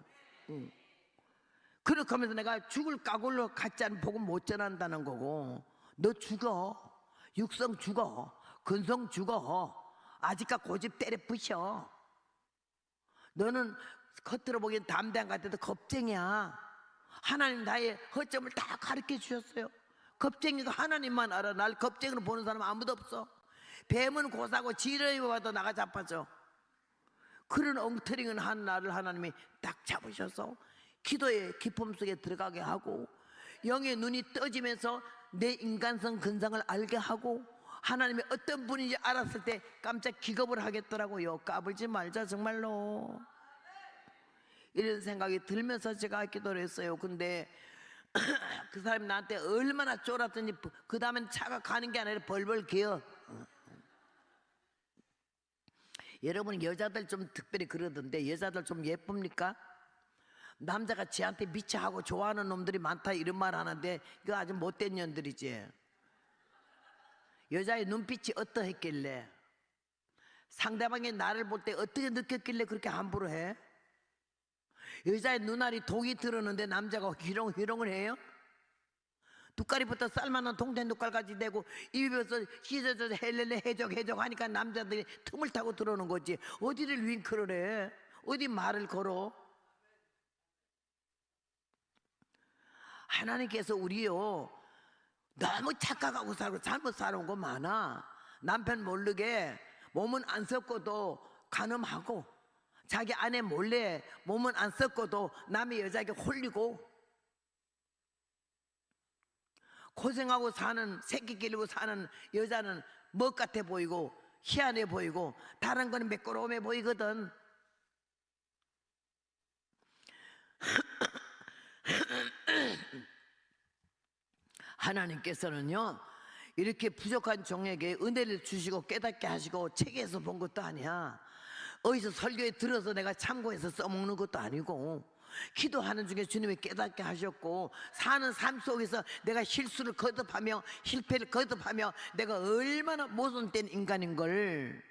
그렇게 하면서 내가 죽을 까골로 가짜는 복음 못 전한다는 거고, 너 죽어, 육성 죽어, 근성 죽어, 아직까 고집 때려 부셔. 너는 겉으로 보기엔 담대한 것 같아도 겁쟁이야. 하나님 나의 허점을 다 가르쳐 주셨어요. 겁쟁이도 하나님만 알아. 날 겁쟁이로 보는 사람 아무도 없어. 뱀은 고사고 지렁이 봐도 나가 자빠져. 그런 엉터리는 한 나를 하나님이 딱 잡으셔서 기도의 기품 속에 들어가게 하고 영의 눈이 떠지면서 내 인간성 근성을 알게 하고 하나님이 어떤 분인지 알았을 때 깜짝 기겁을 하겠더라고요. 까불지 말자 정말로. 이런 생각이 들면서 제가 기도를 했어요. 근데 그 사람이 나한테 얼마나 쫄았더니 그 다음엔 차가 가는 게 아니라 벌벌 기어. 여러분 여자들 좀 특별히 그러던데 여자들 좀 예쁩니까? 남자가 지한테 미쳐하고 좋아하는 놈들이 많다 이런 말 하는데 그거 아주 못된 년들이지. 여자의 눈빛이 어떠했길래, 상대방이 나를 볼 때 어떻게 느꼈길래 그렇게 함부로 해? 여자의 눈알이 독이 들었는데 남자가 희롱을 해요? 두까리부터 쌀만한 동태 눈깔까지 대고 입에서 씻어서 헬렐레 해적 하니까 남자들이 틈을 타고 들어오는 거지. 어디를 윙크를 해? 어디 말을 걸어? 하나님께서 우리요 너무 착각하고 살고 잘못 살아온 거 많아. 남편 모르게 몸은 안 썩고도 간음하고 자기 아내 몰래 몸은 안 썩고도 남의 여자에게 홀리고 고생하고 사는, 새끼 기르고 사는 여자는 멋 같아 보이고 희한해 보이고 다른 거는 매끄러움해 보이거든. 하나님께서는요 이렇게 부족한 종에게 은혜를 주시고 깨닫게 하시고 책에서 본 것도 아니야. 어디서 설교에 들어서 내가 참고해서 써먹는 것도 아니고, 기도하는 중에 주님이 깨닫게 하셨고, 사는 삶 속에서 내가 실수를 거듭하며 실패를 거듭하며 내가 얼마나 모순된 인간인 걸,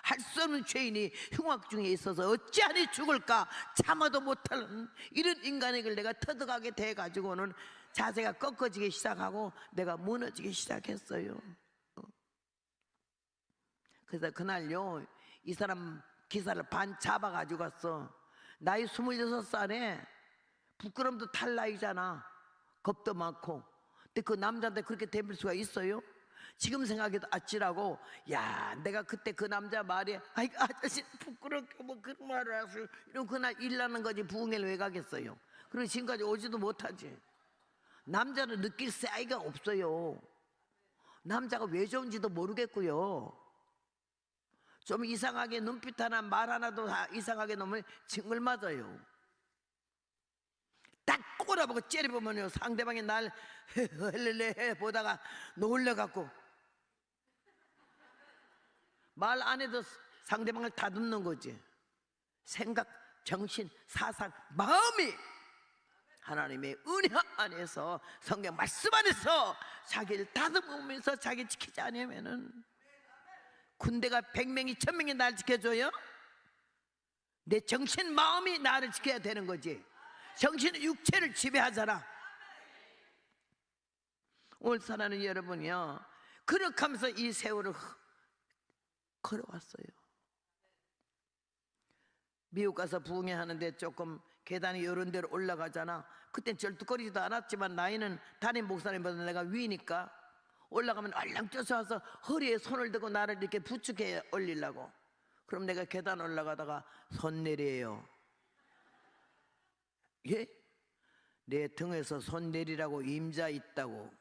할 수 없는 죄인이 흉악 중에 있어서 어찌하니 죽을까 참아도 못하는 이런 인간의 걸 내가 터득하게 돼가지고는 자세가 꺾어지기 시작하고 내가 무너지기 시작했어요. 그래서 그날요, 이 사람 기사를 반 잡아가지고 갔어. 나이 26살에 부끄럼도 탈 나이잖아. 겁도 많고. 근데 그 남자한테 그렇게 대빌 수가 있어요? 지금 생각해도 아찔하고, 야, 내가 그때 그 남자 말에 아이 아저씨 부끄럽게 뭐 그런 말을 하세요. 이런 그날 일나는 거지 부흥회를 왜 가겠어요? 그리고 지금까지 오지도 못하지. 남자는 느낄 사이가 없어요. 남자가 왜 좋은지도 모르겠고요. 좀 이상하게 눈빛 하나 말 하나도 다 이상하게 놓으면 징을 맞아요. 딱 꼬라보고 째려보면요, 상대방이 날 헬렐레 보다가 놀래갖고 말 안 해도 상대방을 다듬는 거지. 생각, 정신, 사상, 마음이 하나님의 은혜 안에서, 성경 말씀 안에서 자기를 다듬으면서 자기 지키지 않으면은, 군대가 100명이 1000명이 나를 지켜줘요? 내 정신 마음이 나를 지켜야 되는 거지. 정신은 육체를 지배하잖아. 오늘 사랑하는 여러분이요, 그렇게 하면서 이 세월을 걸어왔어요. 미국 가서 부흥회 하는데 조금 계단이 이런 데로 올라가잖아. 그땐 절뚝거리지도 않았지만 나이는 담임 목사님보다 내가 위니까 올라가면 얼랑 뛰어서 허리에 손을 대고 나를 이렇게 부축해 올리려고. 그럼 내가 계단 올라가다가 손 내려요. 예? 내 등에서 손 내리라고 임자 있다고.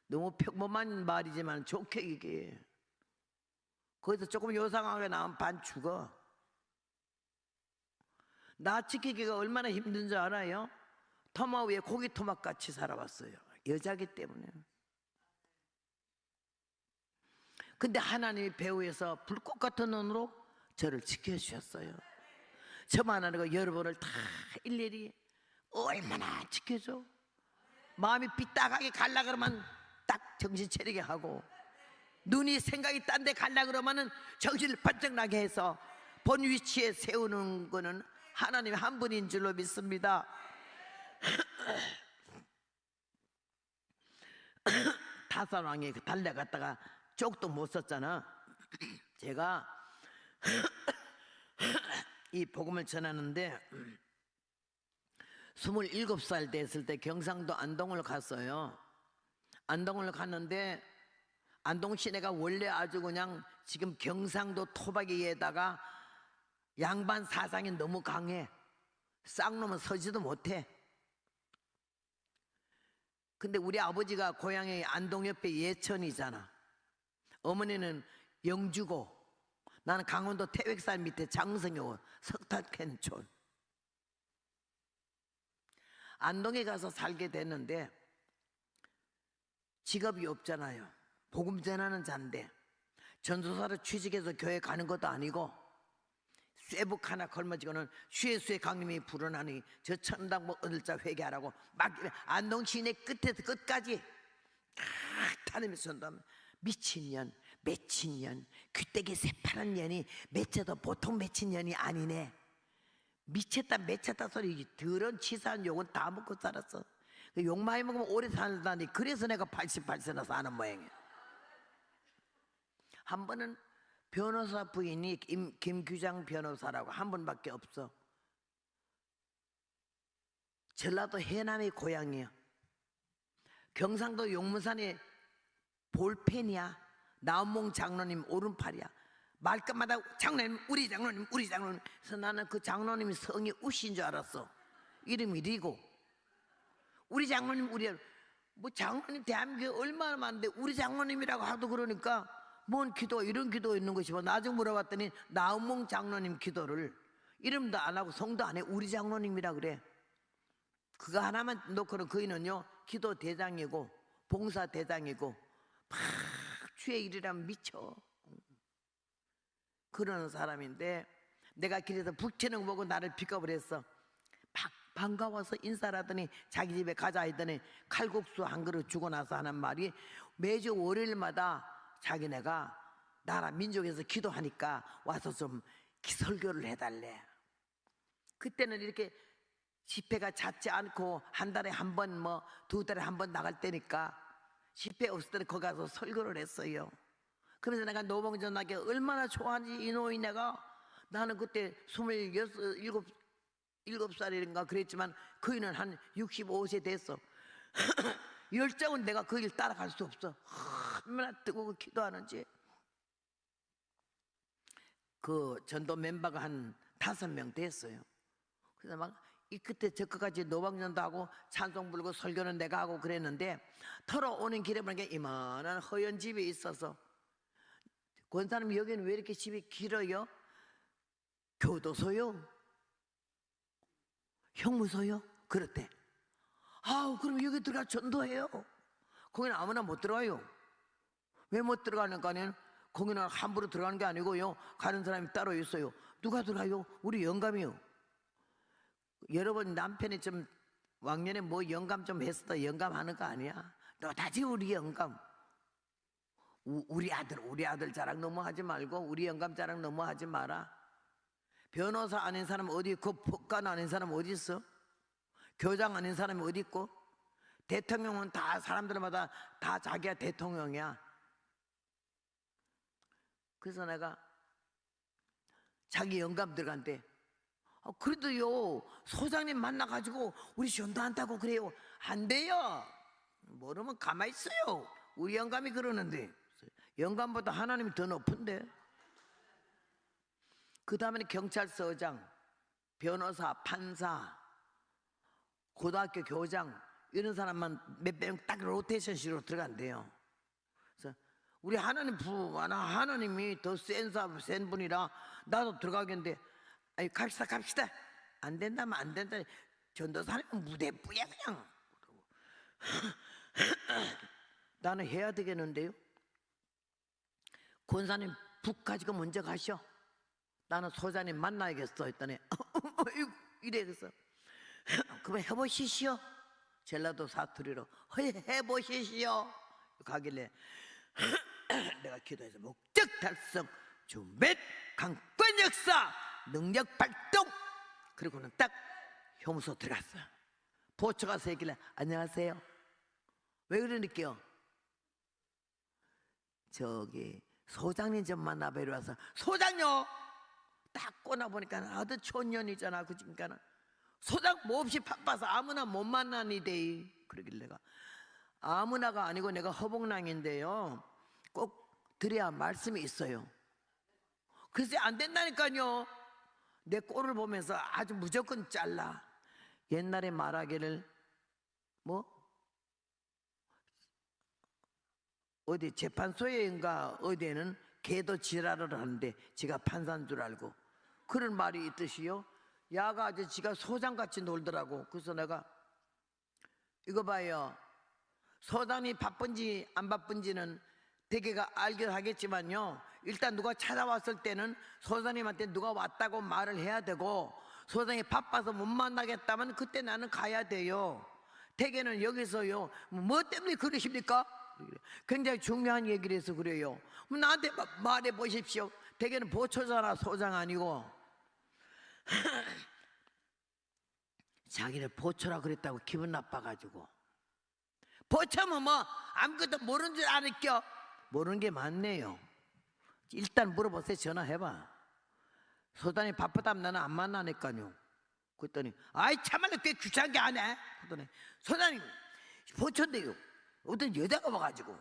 너무 평범한 말이지만 좋게 얘기해. 거기서 조금 요상하게 나오면 반 죽어. 나 지키기가 얼마나 힘든 줄 알아요? 토마 위에 고기 토막 같이 살아왔어요. 여자기 때문에. 근데 하나님이 배후에서 불꽃 같은 눈으로 저를 지켜주셨어요. 저만 아니고 여러분을 다 일일이 얼마나 지켜줘. 마음이 삐딱하게 갈라 그러면 딱 정신 차리게 하고, 눈이 생각이 딴 데 갈라 그러면은 정신을 번쩍 나게 해서 본 위치에 세우는 거는 하나님 한 분인 줄로 믿습니다. 다산왕이 달려갔다가 쪽도 못 썼잖아. 제가 이 복음을 전하는데 27살 됐을 때 경상도 안동을 갔어요. 안동을 갔는데 안동 시내가 원래 아주 그냥 지금 경상도 토박이에다가 양반 사상이 너무 강해. 쌍놈은 서지도 못해. 근데 우리 아버지가 고향이 안동 옆에 예천이잖아. 어머니는 영주고, 나는 강원도 태백산 밑에 장성이고 석탄캔촌. 안동에 가서 살게 됐는데 직업이 없잖아요. 복음 전하는 자인데 전도사로 취직해서 교회 가는 것도 아니고, 쇠북 하나 걸머지고는 쇠수의 강림이 불어나니 저 천당 뭐 얻을 자 회개하라고 막 안동 시내 끝에서 끝까지 다 다니면서 전도하면, 미친년, 매친년, 귀때기 새파란 년이 맺혀도 보통 매친 년이 아니네. 미쳤다 맺혔다 소리, 더러운 치사한 욕은 다 먹고 살았어. 욕 많이 먹으면 오래 살다니. 그래서 내가 88세나 사는 모양이야. 한 번은 변호사 부인이 김규장 변호사라고 한 분밖에 없어. 전라도 해남이 고향이야. 경상도 용문산이 볼펜이야. 나온몽 장로님 오른팔이야. 말끝마다 장로님, 우리 장로님, 우리 장로님. 그래서 나는 그 장로님이 성이 우신 줄 알았어. 이름이 리고. 우리 장로님, 우리 뭐 장로님 대한민국에 얼마나 많은데 우리 장로님이라고 하도 그러니까 뭔 기도, 이런 기도 있는 것이 뭐. 나중에 물어봤더니 나온몽 장로님 기도를 이름도 안 하고 성도 안 해. 우리 장로님이라 그래. 그거 하나만 놓고는 그이는요 기도 대장이고 봉사대장이고 막 주의 일이라면 미쳐 그러는 사람인데, 내가 길에서 북치는 거 보고 나를 픽업을 했어. 막 반가워서 인사를 하더니 자기 집에 가자 했더니 칼국수 한 그릇 주고 나서 하는 말이, 매주 월요일마다 자기네가 나라 민족에서 기도하니까 와서 좀 설교를 해달래. 그때는 이렇게 집회가 잦지 않고 한 달에 한 번, 뭐 두 달에 한 번 나갈 때니까 집회 없을 때는 거기 가서 설교를 했어요. 그래서 내가 노봉전하게 얼마나 좋아하는지 이 노인네가. 나는 그때 27살인가 그랬지만 그이는 한 65세 됐어. 열정은 내가 그 일 따라갈 수 없어. 얼마나 뜨거워 기도하는지. 그 전도 멤버가 한 5명 됐어요. 그래서 막 이 끝에 저 끝까지 노방전도 하고 찬송 부르고 설교는 내가 하고 그랬는데, 털어 오는 길에 보니까 이만한 허연 집이 있어서, 권사님 여기는 왜 이렇게 집이 길어요? 교도소요? 형무소요? 그렇대. 아우, 그럼 여기 들어가 전도해요. 거기는 아무나 못 들어가요. 왜 못 들어가는가는, 거기는 함부로 들어가는 게 아니고요, 가는 사람이 따로 있어요. 누가 들어가요? 우리 영감이요. 여러분 남편이 좀 왕년에 뭐 영감 좀 했어. 영감하는 거 아니야. 너다지 우리 영감. 우리 아들 자랑 너무 하지 말고 우리 영감 자랑 너무 하지 마라. 변호사 아닌 사람 어디 있고, 법관 아닌 사람 어디 있어? 교장 아닌 사람이 어디 있고? 대통령은 다 사람들마다 다 자기가 대통령이야. 그래서 내가 자기 영감 들어간대. 그래도요, 소장님 만나가지고 우리 전도한다고 그래요. 안 돼요. 모르면 가만히 있어요. 우리 영감이 그러는데. 영감보다 하나님이 더 높은데. 그 다음에는 경찰서장, 변호사, 판사, 고등학교 교장, 이런 사람만 몇 명 딱 로테이션식으로 들어간대요. 그래서 우리 하나님이 더 센 분이라 나도 들어가겠는데, 아니 갑시다. 안 된다면 안 된다. 전도사님은 무대뿌야 그냥. 나는 해야 되겠는데요. 권사님 북 가지고 먼저 가셔. 나는 소장님 만나야겠어 했더니 이래. 그래서 그러면 해보시시오. 전라도 사투리로 해보시시오 가길래 내가 기도해서 목적 달성, 주몇 강권 역사, 능력 발동. 그리고는 딱 형무소 들어갔어. 보초가 서 있길래 안녕하세요. 왜 그러니까요? 저기 소장님 좀 만나뵈러 와서. 소장요? 딱 꺼내보니까 아주 촌년이잖아. 그러니까는 소장 몹시 바빠서 아무나 못 만나니데. 그러길래 내가 아무나가 아니고 내가 허봉랑인데요, 꼭 드려야 말씀이 있어요. 글쎄 안 된다니까요. 내 꼴을 보면서 아주 무조건 잘라. 옛날에 말하기를 어디 재판소에인가 어디에는 개도 지랄을 하는데 지가 판사인 줄 알고, 그런 말이 있듯이요, 야가 아주 지가 소장같이 놀더라고. 그래서 내가 이거 봐요, 소장이 바쁜지 안 바쁜지는 대개가 알긴 하겠지만요, 일단 누가 찾아왔을 때는 소장님한테 누가 왔다고 말을 해야 되고, 소장이 바빠서 못 만나겠다면 그때 나는 가야 돼요. 대개는 여기서요, 뭐 때문에 그러십니까? 굉장히 중요한 얘기를 해서 그래요. 나한테 말해 보십시오. 대개는 보초잖아, 소장 아니고. 자기를 보초라 그랬다고 기분 나빠가지고. 보초면 뭐 아무것도 모르는 줄 알았겨? 모르는 게 많네요. 일단 물어보세요. 전화해봐. 소장이 바쁘다면 나는 안 만나니까요. 그랬더니 아이 참말로 꽤 귀찮게 안 해. 그랬더니 소장님 보초인데요, 어떤 여자가 와가지고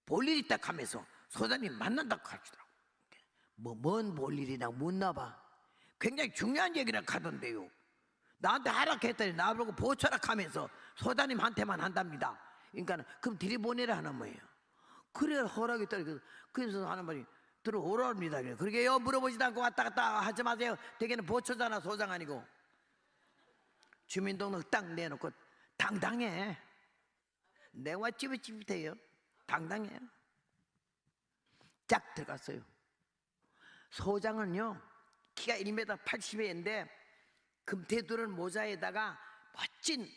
볼일 있다 하면서 소장님 만난다고 하시더라고. 뭔 볼일이나 묻나봐. 굉장히 중요한 얘기를 하던데요. 나한테 하락했더니 나보고 보초라 하면서 소장님한테만 한답니다. 그러니까 그럼 들이보내라 하는 거예요. 그래야 허락이 떨어져. 그래서 하는 말이 들어오랍니다. 그러게요, 물어보지도 않고 왔다 갔다 하지 마세요. 대개는 보초잖아, 소장 아니고. 주민등록 딱 내놓고 당당해. 내가 찌릿찌릿해요. 당당해요. 쫙 들어갔어요. 소장은요 키가 1m 80인데 금태두른 모자에다가 멋진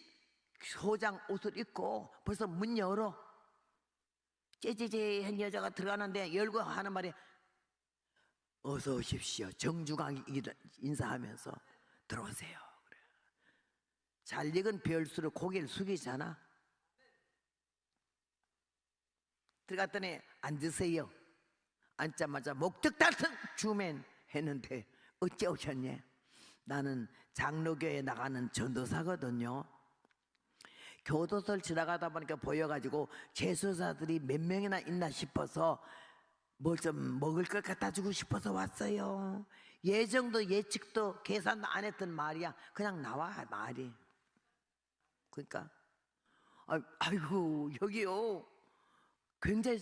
소장 옷을 입고 벌써 문 열어. 째째째한 여자가 들어가는데 열고 하는 말이 어서 오십시오. 정중하게 인사하면서 들어오세요. 그래. 잘 익은 별수록 고개를 숙이잖아. 들어갔더니 앉으세요. 앉자마자 목적달성 주멘 했는데 어째 오셨냐? 나는 장로교에 나가는 전도사거든요. 교도소를 지나가다 보니까 보여가지고 재수사들이 몇 명이나 있나 싶어서 뭘 좀 먹을 걸 갖다 주고 싶어서 왔어요. 예정도 예측도 계산도 안 했던 말이야. 그냥 나와 말이. 그러니까 아이고 여기요 굉장히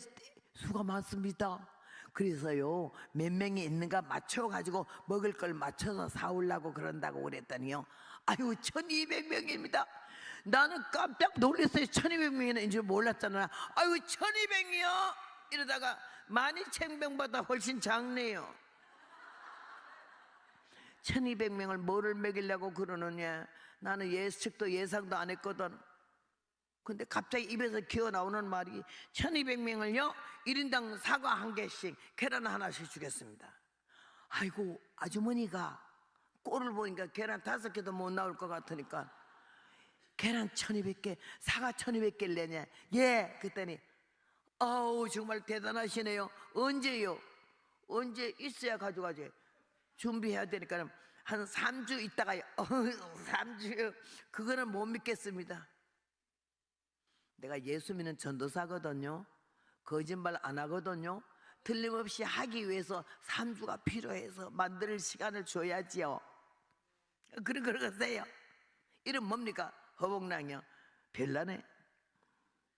수가 많습니다. 그래서요 몇 명이 있는가 맞춰가지고 먹을 걸 맞춰서 사오려고 그런다고 그랬더니요 아이고 1200명입니다. 나는 깜짝 놀랐어요. 1200명인 줄 몰랐잖아. 아이고 1200이요? 이러다가 12,000명보다 훨씬 작네요. 1200명을 뭐를 먹이려고 그러느냐. 나는 예측도 예상도 안 했거든. 근데 갑자기 입에서 기어나오는 말이 1200명을요 1인당 사과 1개씩 계란 하나씩 주겠습니다. 아이고 아주머니가 꼴을 보니까 계란 5개도 못 나올 것 같으니까 계란 1200개 사과 1200개를 내냐. 예. 그랬더니 아우 정말 대단하시네요. 언제요? 언제 있어야 가져가지. 준비해야 되니까 한 3주 있다가요. 3주요? 그거는 못 믿겠습니다. 내가 예수 믿는 전도사거든요. 거짓말 안 하거든요. 틀림없이 하기 위해서 3주가 필요해서 만들 시간을 줘야지요. 그러세요. 이름 뭡니까? 허복랑이요. 별나네.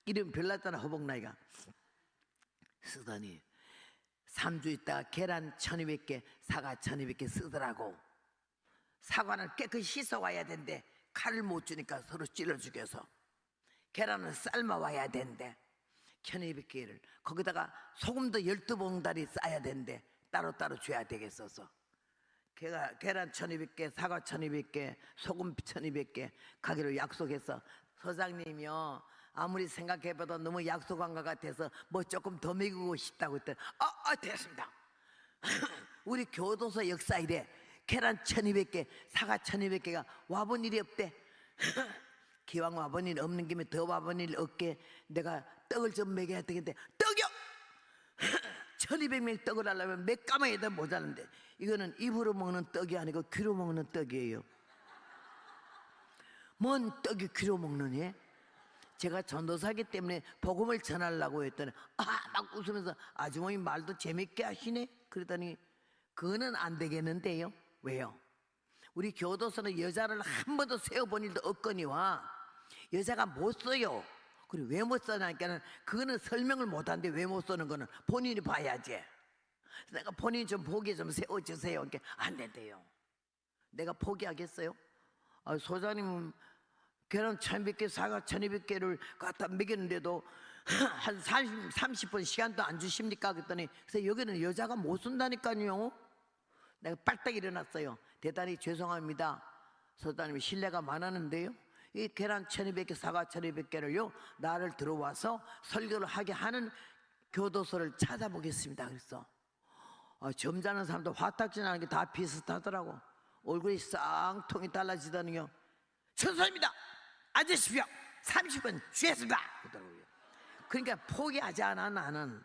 이름 별났잖아. 허복랑이가. 쓰더니 3주 있다가 계란 1200개 사과 1200개 쓰더라고. 사과는 깨끗이 씻어와야 된대. 칼을 못 주니까 서로 찔러 죽여서. 계란은 삶아와야 된대. 1200개를 거기다가 소금도 12봉다리 싸야 된대. 따로따로 줘야 되겠어서 계란 1200개 사과 1200개 소금 1200개 가기로 약속해서 소장님이요 아무리 생각해봐도 너무 약속한 것 같아서 뭐 조금 더 먹이고 싶다고 했더니 됐습니다. 우리 교도소 역사 이래 계란 1200개 사과 1200개가 와본 일이 없대. 기왕 와본 일 없는 김에 더 와본 일 없게 내가 떡을 좀 먹여야 되겠는데 떡이요! 1200명 떡을 하려면 몇 가마에다 모자란데 이거는 입으로 먹는 떡이 아니고 귀로 먹는 떡이에요. 뭔 떡이 귀로 먹느니? 제가 전도사기 때문에 복음을 전하려고 했더니 막 웃으면서 아주머니 말도 재밌게 하시네. 그러더니 그거는 안 되겠는데요. 왜요? 우리 교도소는 여자를 한 번도 세워본 일도 없거니와 여자가 못 써요. 그리고 왜 못 써냐니까는 그거는 설명을 못 하는데 왜 못 쓰는 거는 본인이 봐야지. 내가 본인이 좀 보기 좀 세워주세요. 이렇게 안 된대요. 내가 포기하겠어요? 소장님 계란 1200개 사과 1200개를 갖다 먹였는데도 한 30분 시간도 안 주십니까? 그랬더니 그래서 여기는 여자가 못 쓴다니까요. 내가 빨딱 일어났어요. 대단히 죄송합니다. 소장님 신뢰가 많았는데요. 이 계란 1200개 사과 1200개를요 나를 들어와서 설교를 하게 하는 교도소를 찾아보겠습니다. 그래서 점잖은 사람도 화딱지나는 게 다 비슷하더라고. 얼굴이 쌍통이 달라지더니요 천사입니다. 앉으십시오. 30분 쉬겠습니다. 그러더라고요. 그러니까 포기하지 않아. 나는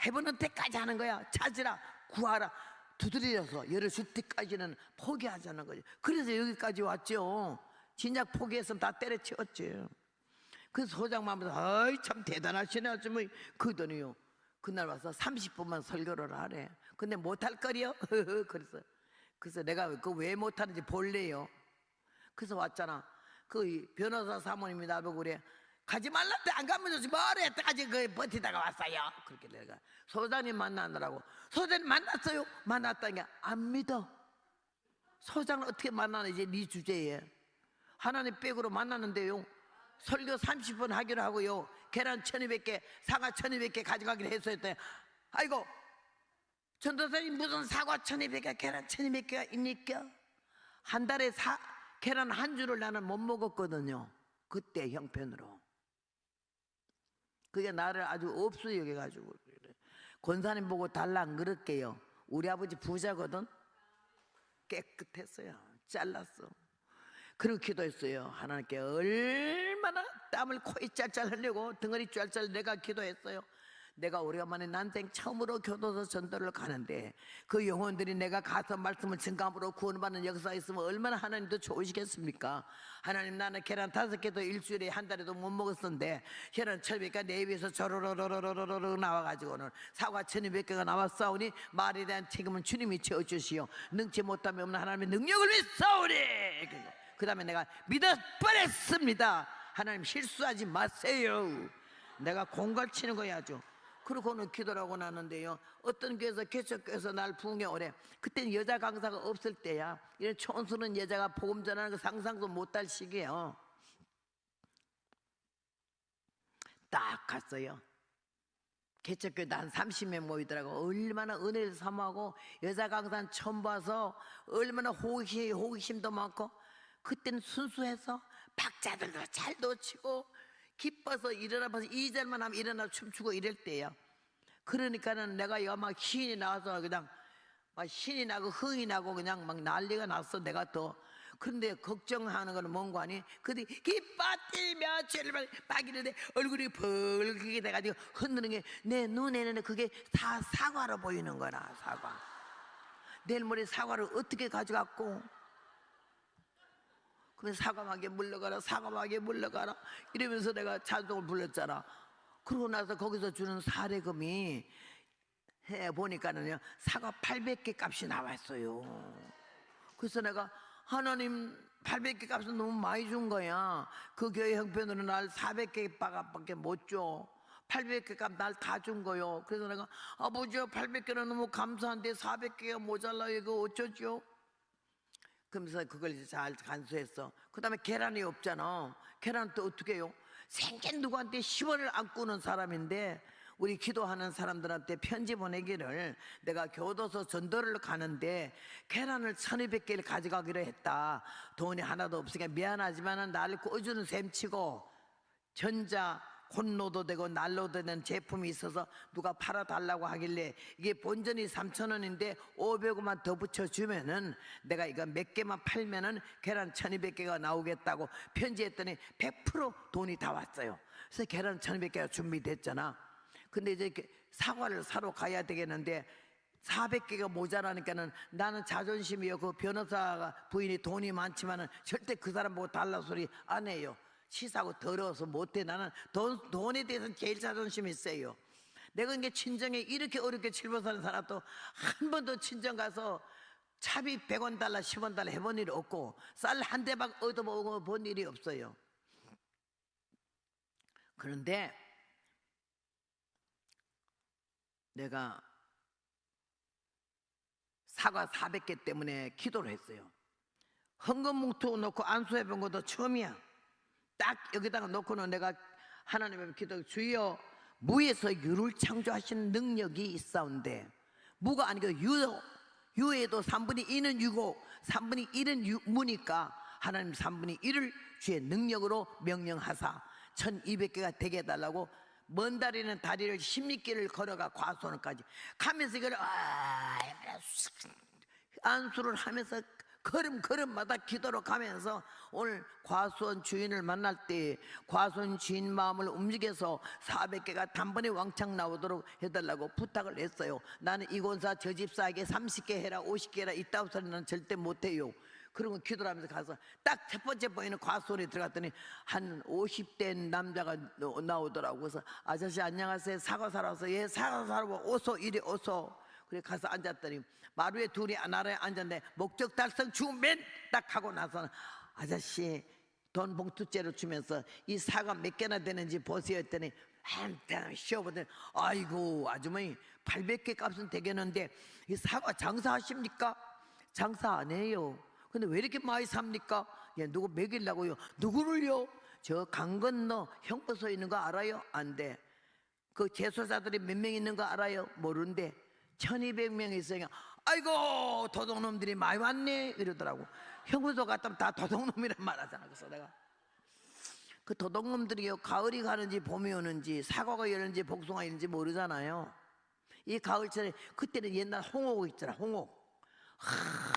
해보는 때까지 하는 거야. 찾으라 구하라 두드려서 열을 줄 때까지는 포기하자는 거죠. 그래서 여기까지 왔죠. 진작 포기했으면 다 때려치웠지. 그래서 소장마음에서 아이 참 대단하시네 아주머니. 그러더니요 그날 와서 30분만 설교를 하래. 근데 못할 거리요. 그래서 내가 그 왜 못하는지 볼래요. 그래서 왔잖아. 그 변호사 사모님이 나보고 그래 가지 말란데 안 가면 좋지 뭐래 까지 그 버티다가 왔어요. 그렇게 내가 소장님 만나느라고. 소장님 만났어요? 만났다니까 안 믿어. 소장을 어떻게 만나는지 네 주제에 하나님 백으로 만났는데요 설교 30분 하기로 하고요, 계란 1200개, 사과 1200개 가져가기로 했어요. 아이고, 전도사님 무슨 사과 1200개, 계란 1200개가 있니까? 한 달에 계란 한 줄을 나는 못 먹었거든요. 그때 형편으로. 그게 나를 아주 없어 여겨가지고. 권사님 보고 달라 안 그럴게요. 우리 아버지 부자거든. 깨끗했어요. 잘랐어. 그리고 기도했어요. 하나님께 얼마나 땀을 코에 짤짤 흘리고 등허리 짤짤 내가 기도했어요. 내가 오래간만에 난생 처음으로 교도소 전도를 가는데 그 영혼들이 내가 가서 말씀을 증감으로 구원받는 역사가 있으면 얼마나 하나님도 좋으시겠습니까? 하나님, 나는 계란 5개도 일주일에 한 달에도 못 먹었었는데 계란 1200개가 내 입에서 저로로로로로로 나와가지고는 사과 1200개가 나왔사오니 말에 대한 책임은 주님이 져주시오. 능치 못함이 없는 하나님의 능력을 믿사오니. 그 다음에 내가 믿어 버렸습니다. 하나님 실수하지 마세요. 내가 공갈치는 거야 아주. 그러고는 기도를 하고 나는데요, 어떤 교회에서 개척교회에서 날 부흥해 오래. 그때는 여자 강사가 없을 때야. 이런 촌스러운 여자가 복음 전하는 거 상상도 못할 시기예요. 딱 갔어요. 개척교회도 한 30명 모이더라고. 얼마나 은혜를 사모하고 여자 강사는 처음 봐서 얼마나 호기심도 많고, 그때는 순수해서 박자들도 잘 놓치고 기뻐서 일어나서 2절만 하면 일어나 춤추고 이럴 때요. 그러니까는 내가 막 신이 나와서 그냥 막 신이 나고 흥이 나고 그냥 막 난리가 났어. 내가 더. 그런데 걱정하는 거는 뭔가 아니, 그때 기뻐뛰며 죄를 빠기는데 얼굴이 벌겋게 돼가지고 흔드는 게 내 눈에는 그게 다 사과로 보이는 거라. 사과. 내일 모레 사과를 어떻게 가져갔고, 사과막에 물러가라, 사과막에 물러가라 이러면서 내가 찬송을 불렀잖아. 그러고 나서 거기서 주는 사례금이 해보니까는요, 사과 800개 값이 나왔어요. 그래서 내가 하나님 800개 값은 너무 많이 준 거야. 그 교회 형편으로 날 400개 밖에 못 줘. 800개 값 날 다 준 거요. 그래서 내가 아버지요, 800개는 너무 감사한데 400개가 모자라요. 이거 어쩌죠? 그러면서 그걸 잘 간수했어. 그 다음에 계란이 없잖아. 계란 또 어떻게 해요? 생전 누구한테 10원을 안 꾸는 사람인데 우리 기도하는 사람들한테 편지 보내기를, 내가 교도소 전도를 가는데 계란을 1200개를 가져가기로 했다. 돈이 하나도 없으니까 미안하지만 나를 꿔주는 셈치고 전자 콘로도 되고 난로도 되는 제품이 있어서 누가 팔아달라고 하길래, 이게 본전이 3,000원인데 500원만 더 붙여주면은 내가 이거 몇 개만 팔면은 계란 1200개가 나오겠다고 편지했더니 100% 돈이 다 왔어요. 그래서 계란 1200개가 준비됐잖아. 근데 이제 사과를 사러 가야 되겠는데 400개가 모자라니까는 나는 자존심이요, 그 변호사 부인이 돈이 많지만은 절대 그 사람 보고 달라 소리 안 해요. 치사하고 더러워서 못해. 나는 돈에 대해서는 제일 자존심이 세요. 내가 이게 친정에 이렇게 어렵게 칠보 사는 사람도 한 번도 친정 가서 차비 100원 달라 10원 달라 해본 일이 없고 쌀 한 대박 얻어본 일이 없어요. 그런데 내가 사과 400개 때문에 기도를 했어요. 헌금 뭉투 놓고 안수해 본 것도 처음이야. 딱 여기다가 놓고는 내가 하나님의 기도, 주여, 무에서 유를 창조하시는 능력이 있사온데, 무가 아니고 유에도 3분의 2는 유고 3분의 1은 무니까 하나님 3분의 1을 주의 능력으로 명령하사 1200개가 되게 해달라고 먼 다리는 다리를 16개를 걸어가 과수원까지 가면서 이걸 안수를 하면서 걸음마다 기도로 가면서 오늘 과수원 주인을 만날 때 과수원 주인 마음을 움직여서 400개가 단번에 왕창 나오도록 해달라고 부탁을 했어요. 나는 이 권사 저 집사에게 30개 해라 50개 해라 이따위 소리는 절대 못해요. 그러고 기도를 하면서 가서 딱 첫 번째 보이는 과수원에 들어갔더니 한 50대 남자가 나오더라고. 그래서 아저씨 안녕하세요, 사과 사러 와서. 예, 사과 사러 오소, 이리 오소. 그래 가서 앉았더니 마루에 둘이 나라에 앉았는데 목적 달성 주면 딱 하고 나서는 아저씨 돈 봉투째로 주면서 이 사과 몇 개나 되는지 보세요 했더니 한참 쉬어보더니 아이고 아주머니 800개 값은 되겠는데 이 사과 장사하십니까? 장사 안 해요. 근데 왜 이렇게 많이 삽니까? 예, 누구 먹이려고요? 누구를요? 저 강 건너 형부소 있는 거 알아요? 안 돼. 그 재소자들이 몇 명 있는 거 알아요? 모르는데 1200명 있으니까 아이고 도둑놈들이 많이 왔네 이러더라고. 형부소 갔다면 다 도둑놈이란 말 하잖아. 그래서 내가 그 도둑놈들이요, 가을이 가는지 봄이 오는지 사과가 열는지 복숭아 열는지 모르잖아요. 이 가을철에 그때는 옛날 홍옥 있잖아. 홍옥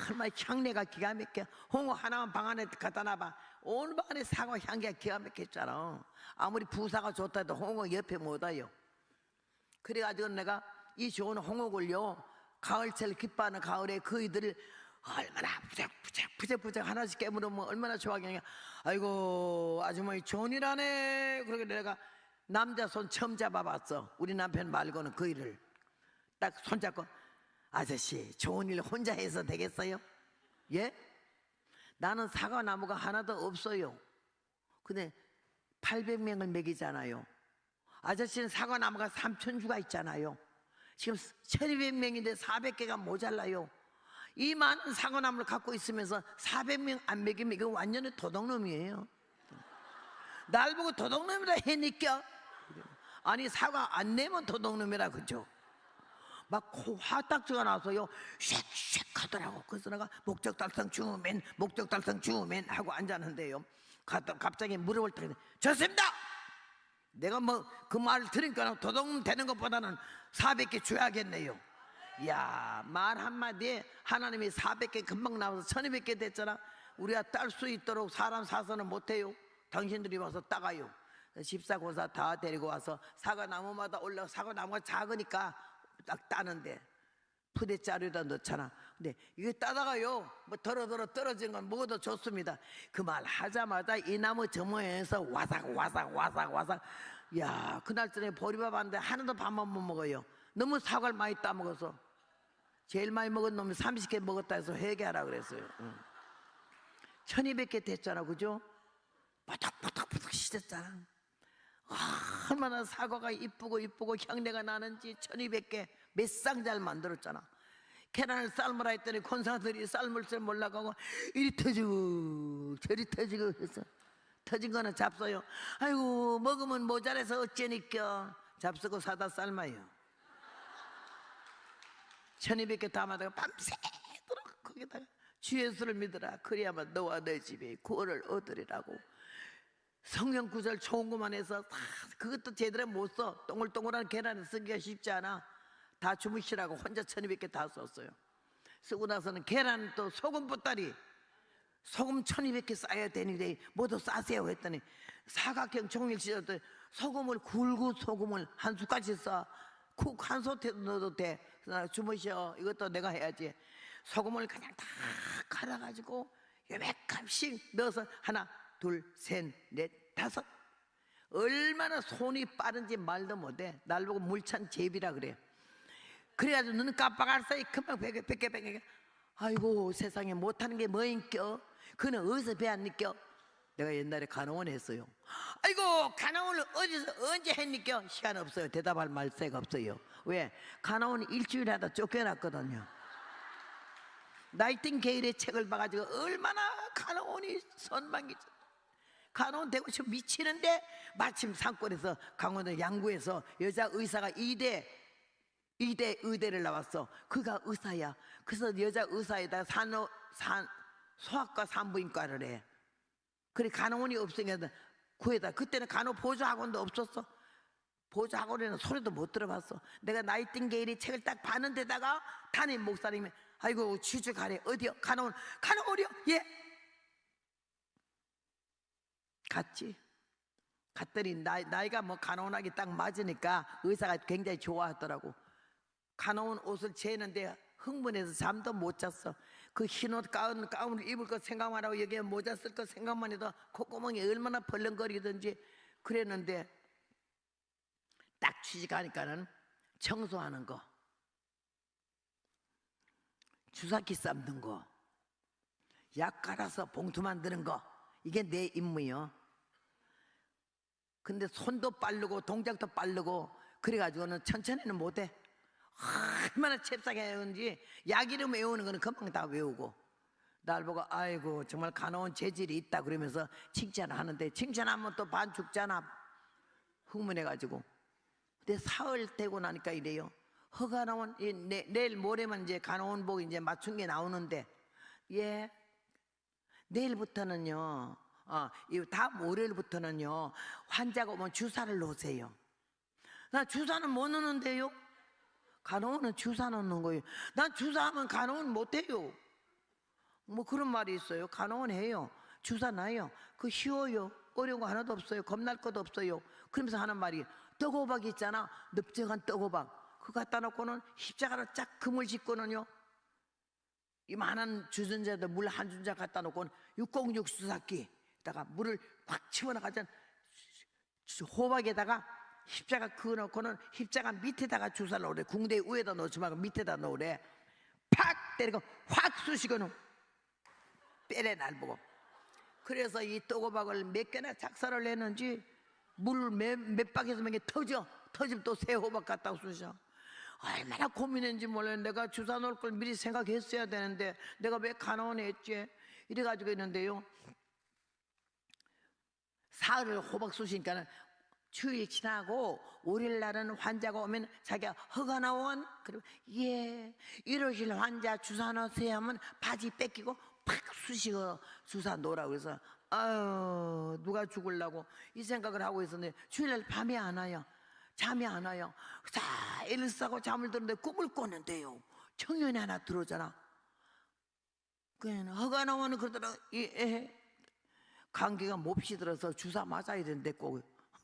얼마나 향내가 기가 막혀. 홍옥 하나만 방 안에 갖다 놔봐, 온 방 안에 사과 향기가 기가 막혔잖아. 아무리 부사가 좋다 해도 홍옥 옆에 못 와요. 그래가지고 내가 이 좋은 홍옥을요, 가을철 기뻐하는 가을에 그이들을 얼마나 부적부적 하나씩 깨물으면 얼마나 좋아하겠냐. 아이고 아주머니 좋은 일 하네. 그러게 내가 남자 손 처음 잡아봤어. 우리 남편 말고는 그 일을 딱 손잡고, 아저씨 좋은 일 혼자 해서 되겠어요? 예? 나는 사과나무가 하나도 없어요. 근데 800명을 먹이잖아요. 아저씨는 사과나무가 3000주가 있잖아요. 지금 1200명인데 400개가 모자라요. 이 많은 사과나무를 갖고 있으면서 400명 안 먹이면 이거 완전히 도둑놈이에요. 날 보고 도둑놈이라 해니까. 아니 사과 안 내면 도둑놈이라 그죠? 막 화딱지가 나서요 쉑쉑 하더라고. 그래서 내가 목적 달성 주면 목적 달성 주면 하고 앉았는데요, 갑자기 물어볼 때 좋습니다. 내가 뭐 그 말을 들으니까 도둑놈 되는 것보다는 400개 줘야겠네요. 이야, 말 한마디에 하나님이 400개 금방 나와서 1200개 됐잖아. 우리가 딸 수 있도록 사람 사서는 못해요. 당신들이 와서 따가요. 집사고사 다 데리고 와서 사과나무마다 올라가. 사과나무가 작으니까 딱 따는데 푸대자루에다 넣잖아. 근데 이게 따다가요 뭐 더러더러 떨어진 건 먹어도 좋습니다. 그 말 하자마자 이 나무 저모에서 와삭 와삭 와삭 와삭. 야, 그날저녁에 보리밥 하는데 하나도 밥만 못 먹어요. 너무 사과를 많이 따먹어서. 제일 많이 먹은 놈이 30개 먹었다 해서 회개하라 그랬어요. 1200개 됐잖아, 그죠? 바닥바닥바닥 씻었잖아. 얼마나 사과가 이쁘고 향내가 나는지 1200개 몇 쌍잘 만들었잖아. 계란을 삶으라 했더니 권사들이 삶을 줄 몰라가고 이리 터지고 저리 터지고 해서 터진 거는 잡숴요. 아이고 먹으면 모자라서 어째니까 잡수고 사다 삶아요. 1200개 담아다가 밤새도록 거기다가 주 예수를 믿으라 그래야만 너와 내 집에 구원을 얻으리라고. 성경 구절 좋은 것만 해서 그것도 제대로 못 써. 동글동글한 계란을 쓰기가 쉽지 않아. 다 주무시라고 혼자 1200개 다 썼어요. 쓰고 나서는 계란 또 소금 보따리 소금 1200개 싸야 되는데 모두 싸세요 했더니 사각형 종일 찢었더니 소금을 굵고 소금을 한 숟갈씩 싸. 쿡 한 소태도 넣어도 돼. 주무셔. 이것도 내가 해야지. 소금을 그냥 다 갈아가지고 요백함씩 넣어서 하나 둘 셋 넷 다섯. 얼마나 손이 빠른지 말도 못해. 날 보고 물찬 제비라 그래. 그래가지고 눈은 깜빡할 사이 금방 베개 아이고 세상에 못하는 게 뭐인겨. 그는 어디서 배웠니껴. 내가 옛날에 간호원 했어요. 아이고 간호원을 어디서 언제 했니껴. 시간 없어요. 대답할 말새가 없어요. 왜? 간호원 일주일에 하다 쫓겨났거든요. 나이팅게일의 책을 봐가지고 얼마나 간호원이 선망이죠. 간호원 되고 싶어 미치는데 마침 산골에서 강원도 양구에서 여자 의사가 2대 의대를 나왔어. 그가 의사야. 그래서 여자 의사에다가 소아과 산부인과를 해. 그래 간호원이 없으니까 구해다. 그때는 간호 보조학원도 없었어. 보조학원에는 소리도 못 들어봤어. 내가 나이팅게일이 책을 딱 봤는데다가 담임 목사님이 아이고 취주 가래. 어디요? 간호원이요? 예. 갔지. 갔더니 나이가 뭐 간호원하기 딱 맞으니까 의사가 굉장히 좋아하더라고. 간호원 옷을 재는데 흥분해서 잠도 못 잤어. 그 흰옷 가운을 입을 거 생각만 하고 여기에 모자 쓸 거 생각만 해도 콧구멍이 얼마나 벌렁거리든지 그랬는데 딱 취직하니까는 청소하는 거, 주사기 삶는 거, 약 갈아서 봉투 만드는 거, 이게 내 임무요. 근데 손도 빠르고 동작도 빠르고 그래가지고는 천천히는 못해. 얼마나 잽싸게 외우는지. 약 이름 외우는 거는 금방 다 외우고 날 보고 아이고 정말 가나온 재질이 있다 그러면서 칭찬을 하는데, 칭찬하면 또 반 죽잖아, 흥분해가지고. 근데 사흘 되고 나니까 이래요. 허가 나온 내일 모레면 이제 가나온 복 이제 맞춘 게 나오는데, 예, 내일부터는요, 다음 월요일부터는요, 환자가 오면 주사를 놓으세요. 나 주사는 못 놓는데요. 간호원은 주사 놓는 거예요. 난 주사하면 간호원 못해요. 뭐 그런 말이 있어요. 간호원 해요. 주사 놔요. 그거 쉬워요. 어려운 거 하나도 없어요. 겁날 것도 없어요. 그러면서 하는 말이, 떡호박 있잖아, 넓적한 떡호박, 그거 갖다 놓고는 십자가로 쫙 금을 짓고는요, 이만한 주전자에다 물 한 주전자 갖다 놓고는 606 수사기에다가 물을 꽉 집어넣어가지고 호박에다가 십자가 그어놓고는 십자가 밑에다가 주사를 넣으래. 궁대 위에다 넣지 말고 밑에다 넣으래. 팍 때리고 확 쑤시고는 빼래, 날 보고. 그래서 이 떡호박을 몇 개나 작사를 내는지 물 몇 박에서 몇 개 터지면 또 새 호박 갖다 쑤셔. 얼마나 고민했는지 몰라요. 내가 주사 놓을 걸 미리 생각했어야 되는데 내가 왜 간호원 했지? 이래가지고 있는데요, 사흘을 호박 쑤시니까는 주일 지나고 월요일 날은 환자가 오면 자기가 허가 나온, 그리고 예, 이러실 환자 주사 넣으세요 하면 바지 뺏기고 팍 쑤시고 주사 놓으라고 해서, 아유, 누가 죽을라고 이 생각을 하고 있었는데 주일날 밤에 안 와요. 잠이 안 와요. 자, 애를 싸고 잠을 드는데 꿈을 꿨는데요, 청년이 하나 들어오잖아. 그냥 허가 나오는 그러더라. 감기가 몹시 들어서 주사 맞아야 되는데 꼭.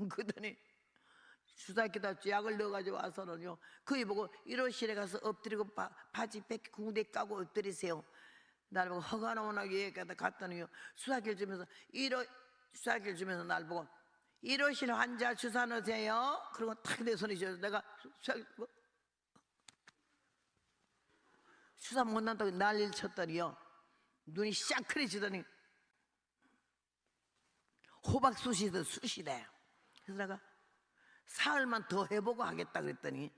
그러더니 주사기다 약을 넣어가지고 와서는요, 그이 보고 1호실에 가서 엎드리고 바지 뺏기 궁대 까고 엎드리세요. 날 보고 허가 나오나게 갔더니요, 수사기를 주면서 수사기를 주면서 날 보고 1호실 환자 주사 넣으세요. 그리고 탁 내 손이 쥐어서 내가 주사 못 난다고 난리를 쳤더니요, 눈이 쌍크리지더니 호박 쑤시듯 쑤시대. 그래서 내가 사흘만 더 해보고 하겠다 그랬더니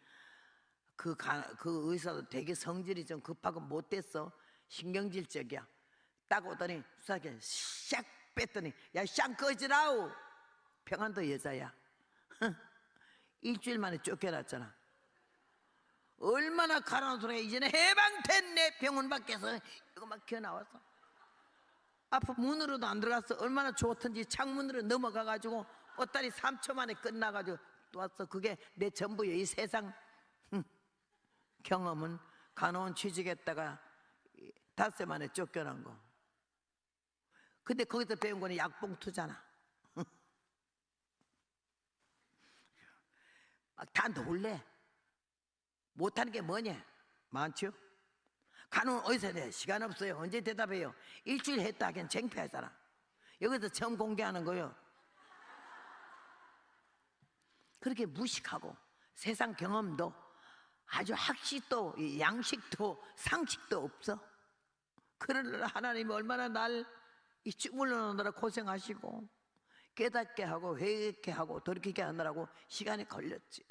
그 의사도 되게 성질이 좀 급하고 못됐어. 신경질적이야. 딱 오더니 수사기 샥 뺐더니, 야, 쌍 꺼지라우. 평안도 여자야. 일주일 만에 쫓겨났잖아. 얼마나 가라는 소리야. 이제는 해방됐네. 병원 밖에서 이거 막 기어 나왔어. 앞으로 문으로도 안 들어갔어. 얼마나 좋던지 창문으로 넘어가가지고 보따리 3초 만에 끝나가지고 또 왔어. 그게 내 전부예요. 이 세상 경험은 간호원 취직했다가 닷새 만에 쫓겨난 거. 근데 거기서 배운 거는 약봉투잖아. 막 다 놀래. 못하는 게 뭐냐? 많죠? 간호는 어디서 해? 시간 없어요. 언제 대답해요? 일주일 했다 하기엔 창피하잖아. 여기서 처음 공개하는 거예요. 그렇게 무식하고 세상 경험도 아주 학식도 양식도 상식도 없어. 그러나 하나님이 얼마나 날 이 주물러 놓느라 고생하시고 깨닫게 하고 회개케 하고 돌이키게 하느라고 시간이 걸렸지.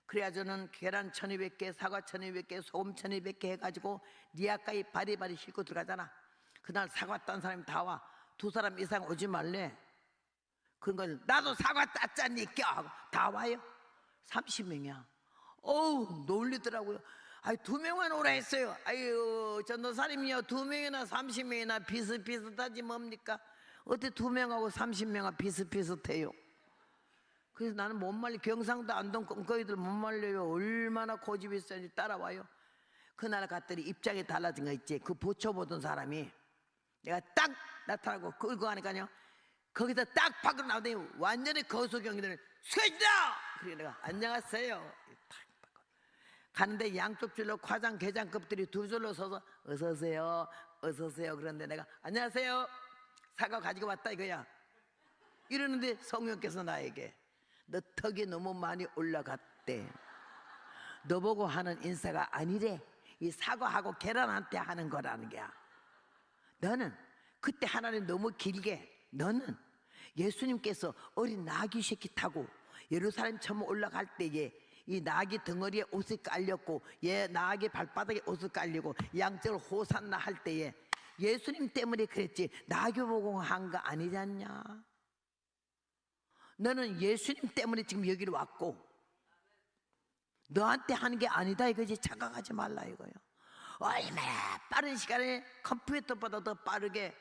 그래야 저는 계란 1200개, 사과 1200개, 소금 1200개 해가지고 리아까지 바리바리 싣고 들어가잖아. 그날 사과 딴 사람이 다 와. 2사람 이상 오지 말래. 그런 걸 나도 사과 땄잖니 하고 다 와요. 30명이야. 어우, 놀리더라고요. 아이, 2명만 오라 했어요. 아유, 전도사님이요, 2명이나 30명이나 비슷비슷하지 뭡니까? 어떻게 2명하고 30명하고 비슷비슷해요? 그래서 나는 못 말려. 경상도 안동 껌거이들 못 말려요. 얼마나 고집이 있어야지 따라와요. 그날 갔더니 입장이 달라진 거 있지. 그 보초 보던 사람이 내가 딱 나타나고 끌고 가니까요, 거기서 딱 밖으로 나오더니 완전히 거수경이들 수고하십니다. 그래 내가 안녕하세요. 가는데 양쪽 줄로 과장 계장급들이 두 줄로 서서 어서 오세요, 어서 오세요. 그런데 내가 안녕하세요, 사과 가지고 왔다 이거야. 이러는데 성령께서 나에게 너 턱이 너무 많이 올라갔대. 너 보고 하는 인사가 아니래. 이 사과하고 계란한테 하는 거라는 거야. 너는 그때 하나님 너무 길게, 너는 예수님께서 어린 나귀 새끼 타고 예루살렘 처음 올라갈 때에 이 나귀 덩어리에 옷이 깔렸고 나귀 발바닥에 옷을 깔리고 양쪽으로 호산나 할 때에 예수님 때문에 그랬지 나교보고 한 거 아니잖냐. 너는 예수님 때문에 지금 여기로 왔고 너한테 하는 게 아니다 이거지. 착각하지 말라 이거요. 얼마나 빠른 시간에 컴퓨터보다 더 빠르게,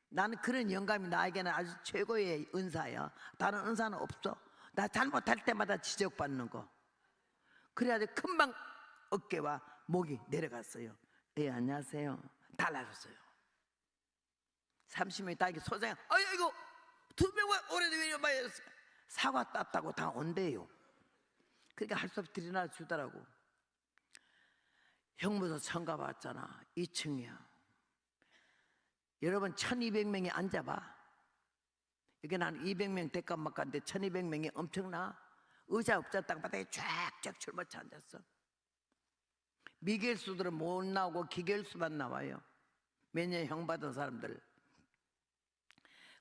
나는 그런 영감이 나에게는 아주 최고의 은사야. 다른 은사는 없어. 나 잘못할 때마다 지적받는 거. 그래야지 금방 어깨와 목이 내려갔어요. 예, 안녕하세요. 달라졌어요. 30명이 다 이렇게 소장해. 이거 두 명만 오래된 왜 이러면 사과 땄다고 다 온대요. 그러니까 할 수 없이 들이나 주더라고. 형무소 청가 봤잖아. 2층이야. 여러분 1200명이 앉아봐. 이게 난 200명 대감막간데 1200명이 엄청나. 의자 없자 땅바닥에 쫙쫙 출마쳐 앉았어. 미겔수들은 못 나오고 기겔수만 나와요. 몇 년 형 받은 사람들.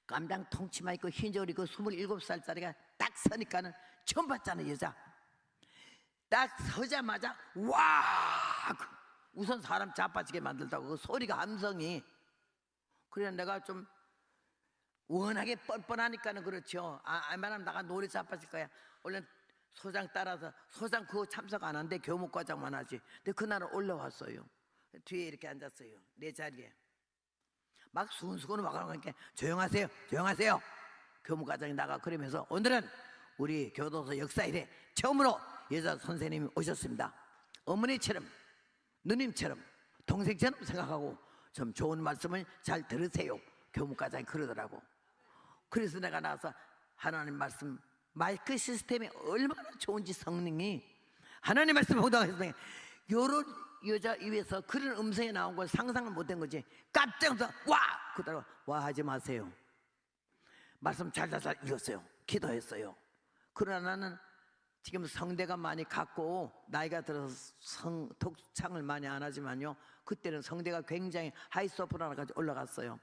깜장 통치마 입고 흰저리 입고 27살짜리가 딱 서니까는 처음 봤잖아. 여자 딱 서자마자 와, 우선 사람 자빠지게 만들다고. 그 소리가 함성이. 그래 내가 좀 워낙에 뻔뻔하니까는 그렇죠. 알만하면 나가 노래 자빠질 거야. 원래 소장 따라서, 소장 그거 참석 안 한대. 교목과장만 하지. 근데 그날은 올라왔어요. 뒤에 이렇게 앉았어요. 내 자리에 막 수근수근 와가니까 조용하세요, 조용하세요. 교목과장이 나가 그러면서 오늘은 우리 교도소 역사일에 처음으로 여자 선생님이 오셨습니다. 어머니처럼 누님처럼 동생처럼 생각하고 좀 좋은 말씀을 잘 들으세요. 교목과장이 그러더라고. 그래서 내가 나와서 하나님 말씀, 마이크 시스템이 얼마나 좋은지, 성능이 하나님 말씀 호당해서 요런 여자 입에서 그런 음성이 나온 걸 상상을 못한 거지. 깜짝 놀라서 와! 그러더라고. 와 하지 마세요. 말씀 잘 읽었어요. 기도했어요. 그러나 나는 지금 성대가 많이 갔고 나이가 들어서 독창을 많이 안 하지만요, 그때는 성대가 굉장히 하이소프라노까지 올라갔어요.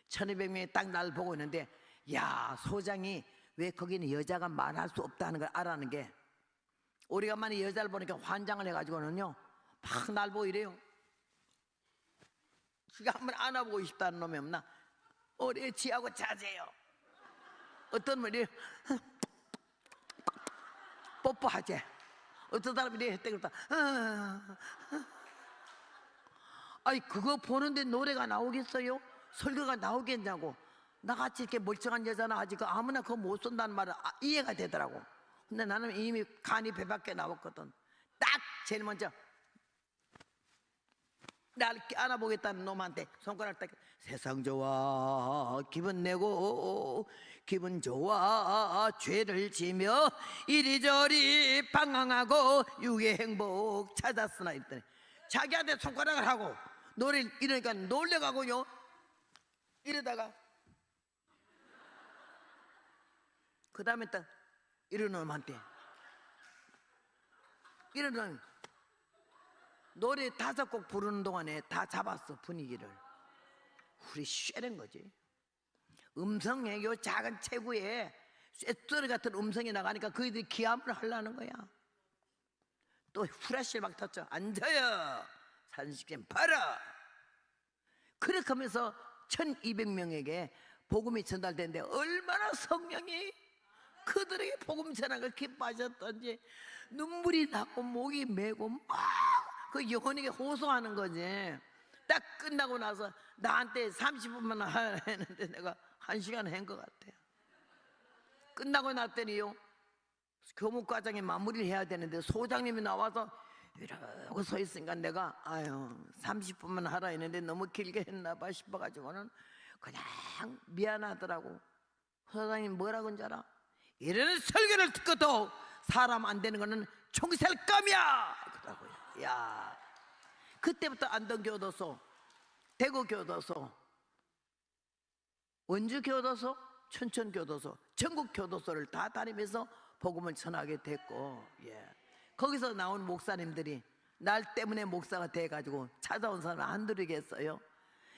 1200명이 딱 날 보고 있는데, 야, 소장이 왜 거기는 여자가 말할 수 없다는 걸 알아는 게, 오래간만에 여자를 보니까 환장을 해가지고는요 막 날 보고 이래요. 그가 한번 안아보고 싶다는 놈이 없나? 어려 지하고 자제요. 어떤 분이 뽀뽀하지. 어떤 사람이 이래 했대. 그러다 아니 그거 보는데 노래가 나오겠어요? 설교가 나오겠냐고. 나같이 이렇게 멀쩡한 여자나 하지 그 아무나 그거 못 쓴다는 말은 이해가 되더라고. 근데 나는 이미 간이 배 밖에 나왔거든. 딱 제일 먼저 나를 안아보겠다는 놈한테 손가락 딱, 세상 좋아 기분 내고 기분 좋아 죄를 지며 이리저리 방황하고 육의 행복 찾았으나 했더니 자기한테 손가락을 하고 노래를 이러니까 놀래가고요. 이러다가 그 다음에 딱 이런 놈한테, 이런 놈 노래 5곡 부르는 동안에 다 잡았어 분위기를. 우리 쉐는 거지. 음성에 요 작은 체구에 쇳소리 같은 음성이 나가니까 그이들이 기함을 하려는 거야. 또 후라시를 막 탔죠. 앉아요, 산식점 봐라. 그렇게 하면서 1200명에게 복음이 전달되는데 얼마나 성령이 그들에게 복음 전하기를 기뻐하셨던지 눈물이 나고 목이 메고 막 그 영혼에게 호소하는 거지. 딱 끝나고 나서 나한테 30분만 하라 했는데 내가 1시간 한 것 같아요. 끝나고 났더니요, 교목과장이 마무리를 해야 되는데 소장님이 나와서 이러고 서 있으니까 내가 30분만 하라 했는데 너무 길게 했나 봐 싶어가지고는 그냥 미안하더라고. 소장님 뭐라고 한줄 알아? 이런 설교를 듣고도 사람 안 되는 거는 총살감이야 그러더라고요. 야, 그때부터 안동교도소, 대구교도소, 원주교도소, 춘천교도소, 전국교도소를 다 다니면서 복음을 전하게 됐고, 거기서 나온 목사님들이 날 때문에 목사가 돼가지고 찾아온 사람을 안 들으겠어요?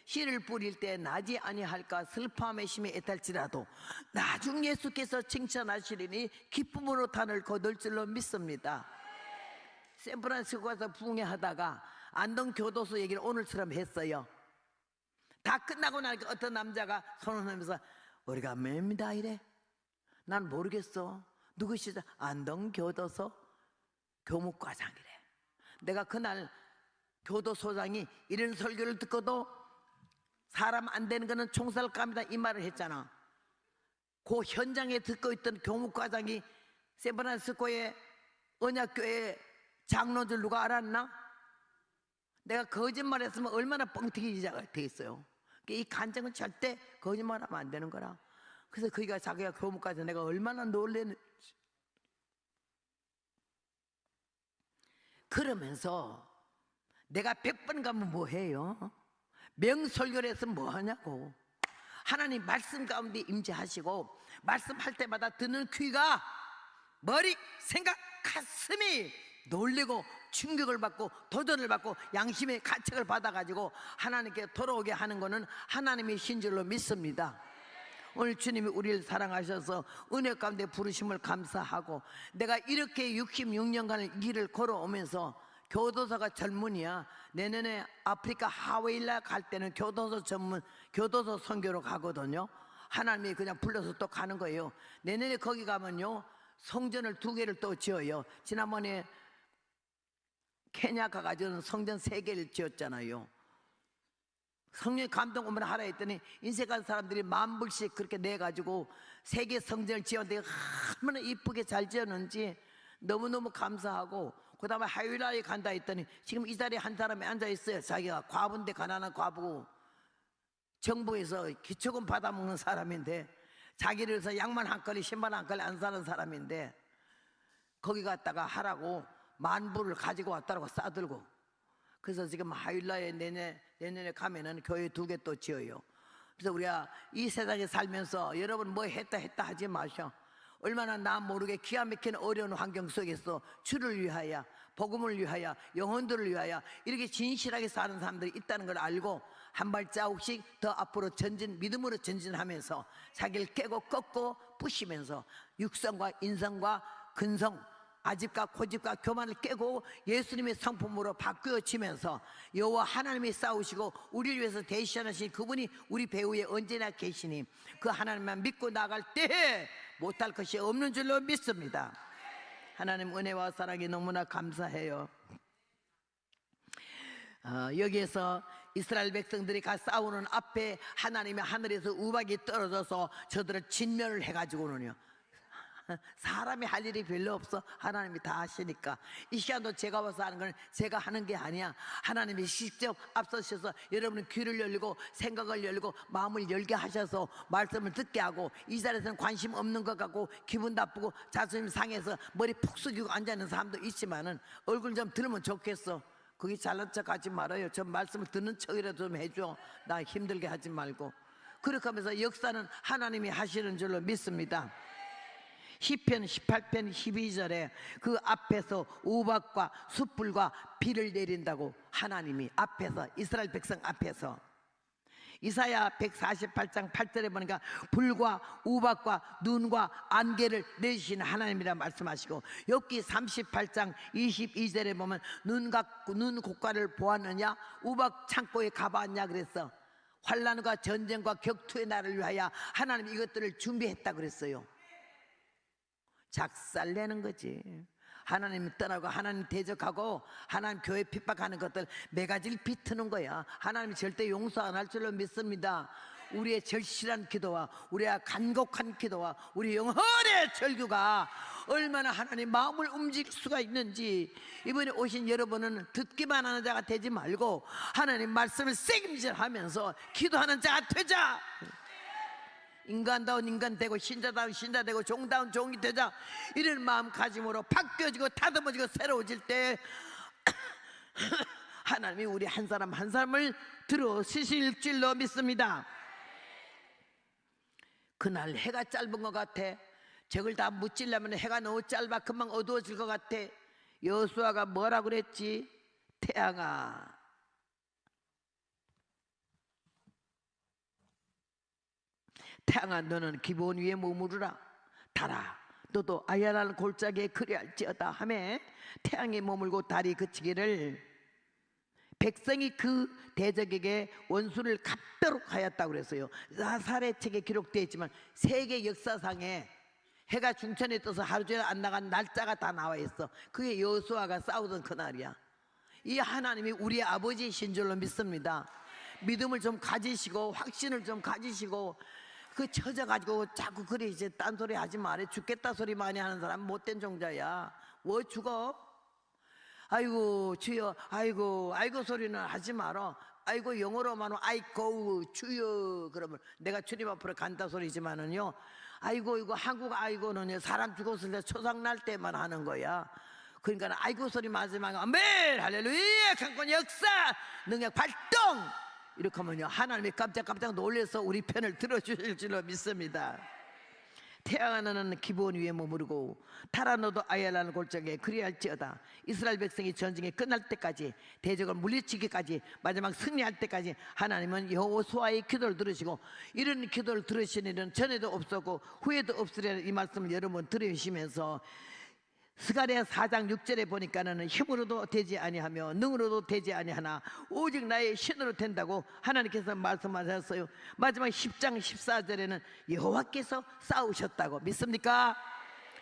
씨를 뿌릴 때 나지 아니할까 슬픔의 심에 애탈지라도 나중 예수께서 칭찬하시리니 기쁨으로 단을 거둘 줄로 믿습니다. 샌프란시스코 가서 부흥회 하다가 안동 교도소 얘기를 오늘처럼 했어요. 다 끝나고 나니까 어떤 남자가 손을 내면서 우리가 뭡니다 이래. 난 모르겠어. 누구시죠? 안동교도소 교목과장이래. 내가 그날 교도소장이 이런 설교를 듣고도 사람 안 되는 거는 총살 갑니다 이 말을 했잖아. 그 현장에 듣고 있던 교목과장이 샌프란시스코의 언약교회 장로인 줄 누가 알았나? 내가 거짓말했으면 얼마나 뻥튀기자가 되겠어요. 이 간증은 절대 거짓말하면 안 되는 거라. 그래서 그가 자기가 교목과장 내가 얼마나 놀랬는지. 그러면서 내가 100번 가면 뭐 해요? 명설교를 해서 뭐 하냐고. 하나님 말씀 가운데 임재하시고 말씀할 때마다 듣는 귀가 머리, 생각, 가슴이 놀리고 충격을 받고 도전을 받고 양심의 가책을 받아가지고 하나님께 돌아오게 하는 것은 하나님의 신줄로 믿습니다. 오늘 주님이 우리를 사랑하셔서 은혜 가운데 부르심을 감사하고 내가 이렇게 66년간의 길을 걸어오면서 교도소가 전문이야. 내년에 아프리카 하웨일라 갈 때는 교도소 전문 교도소 선교로 가거든요. 하나님이 그냥 불러서 또 가는 거예요. 내년에 거기 가면요 성전을 2개를 또 지어요. 지난번에 케냐 가가지고 성전 3개를 지었잖아요. 성령의 감동 오면 하라 했더니 인쇄한 사람들이 10,000불씩 그렇게 내가지고 3개 성전을 지었는데 얼마나 이쁘게 잘 지었는지 너무너무 감사하고, 그 다음에 하위라에 간다 했더니 지금 이 자리에 한 사람이 앉아있어요. 자기가 과부인데 가난한 과부고 정부에서 기초금 받아먹는 사람인데 자기를 위해서 양말 한 컬리 신발 한 컬리 안 사는 사람인데 거기 갔다가 하라고 10,000불을 가지고 왔다고 싸들고. 그래서 지금 하율라에 내년에 가면은 교회 2개 또 지어요. 그래서 우리가 이 세상에 살면서 여러분 뭐 했다 하지 마셔. 얼마나 나 모르게 기가 막힌 어려운 환경 속에서 주를 위하여, 복음을 위하여, 영혼들을 위하여 이렇게 진실하게 사는 사람들이 있다는 걸 알고 한 발자국씩 더 앞으로 믿음으로 전진하면서 자기를 깨고 꺾고 부시면서 육성과 인성과 근성, 아집과 고집과 교만을 깨고 예수님의 성품으로 바뀌어지면서 여호와 하나님이 싸우시고 우리를 위해서 대신하신 그분이 우리 배후에 언제나 계시니 그 하나님만 믿고 나갈 때 못할 것이 없는 줄로 믿습니다. 하나님 은혜와 사랑이 너무나 감사해요. 여기에서 이스라엘 백성들이 가 싸우는 앞에 하나님이 하늘에서 우박이 떨어져서 저들을 진멸을 해가지고는요, 사람이 할 일이 별로 없어. 하나님이 다 하시니까 이 시간도 제가 와서 하는 건 제가 하는 게 아니야. 하나님이 직접 앞서셔서 여러분의 귀를 열리고 생각을 열리고 마음을 열게 하셔서 말씀을 듣게 하고, 이 자리에서는 관심 없는 것 같고 기분 나쁘고 자존심 상해서 머리 푹 숙이고 앉아있는 사람도 있지만은 얼굴 좀 들으면 좋겠어. 거기 잘난 척 하지 말아요. 저 말씀을 듣는 척이라도 좀 해줘. 나 힘들게 하지 말고. 그렇게 하면서 역사는 하나님이 하시는 줄로 믿습니다. 시편 18편 12절에 그 앞에서 우박과 숯불과 비를 내린다고 하나님이 앞에서, 이스라엘 백성 앞에서. 이사야 148장 8절에 보니까 불과 우박과 눈과 안개를 내리시는 하나님이라 말씀하시고, 욥기 38장 22절에 보면 눈 고가를 보았느냐, 우박 창고에 가봤냐 그랬어. 환난과 전쟁과 격투의 날을 위하여 하나님 이것들을 준비했다 그랬어요. 작살내는 거지. 하나님 떠나고 하나님 대적하고 하나님 교회 핍박하는 것들 매가지를 비트는 거야. 하나님이 절대 용서 안 할 줄로 믿습니다. 우리의 절실한 기도와 우리의 간곡한 기도와 우리 영혼의 절규가 얼마나 하나님 마음을 움직일 수가 있는지, 이번에 오신 여러분은 듣기만 하는 자가 되지 말고 하나님 말씀을 책임질하면서 기도하는 자가 되자. 인간다운 인간 되고 신자다운 신자 되고 종다운 종이 되자. 이런 마음가짐으로 바뀌어지고 다듬어지고 새로워질 때 하나님이 우리 한 사람 한 사람을 들어주실 줄로 믿습니다. 그날 해가 짧은 것 같아. 저걸 다 묻지려면 해가 너무 짧아 금방 어두워질 것 같아. 여호수아가 뭐라 그랬지? 태양아, 태양아 너는 기본 위에 머무르라. 달아 너도 아야라는 골짜기에 그리할지어다 하매 태양이 머물고 달이 그치기를 백성이 그 대적에게 원수를 갚도록 하였다고 그랬어요. 나사렛 책에 기록되어 있지만 세계 역사상에 해가 중천에 떠서 하루 종일 안 나간 날짜가 다 나와 있어. 그게 여호수아가 싸우던 그날이야. 이 하나님이 우리 아버지이신 줄로 믿습니다. 믿음을 좀 가지시고 확신을 좀 가지시고, 그 처져가지고 자꾸 그래 이제 딴소리 하지 말해. 죽겠다 소리 많이 하는 사람 못된 종자야. 뭐 죽어? 아이고 주여, 아이고 소리는 하지 말어. 아이고 영어로만 아이고 주여 그러면 내가 주님 앞으로 간다 소리지만은요, 아이고 이거 한국 아이고는요 사람 죽었을 때 초상 날 때만 하는 거야. 그러니까 아이고 소리 마지막에 아멘 할렐루야 강권 역사 능력 발동 이렇게 하면요 하나님이 깜짝깜짝 놀라서 우리 편을 들어주실 줄로 믿습니다. 태양하나는 기브온 위에 머무르고 타라노도 아얄라는 골짜기에 그리할지어다. 이스라엘 백성이 전쟁이 끝날 때까지, 대적을 물리치기까지, 마지막 승리할 때까지 하나님은 여호수아의 기도를 들으시고, 이런 기도를 들으시는 일은 전에도 없었고 후에도 없으리라는 이 말씀을 여러분 들으시면서 스가랴 4장 6절에 보니까는 힘으로도 되지 아니하며 능으로도 되지 아니하나 오직 나의 신으로 된다고 하나님께서 말씀하셨어요. 마지막 10장 14절에는 여호와께서 싸우셨다고 믿습니까?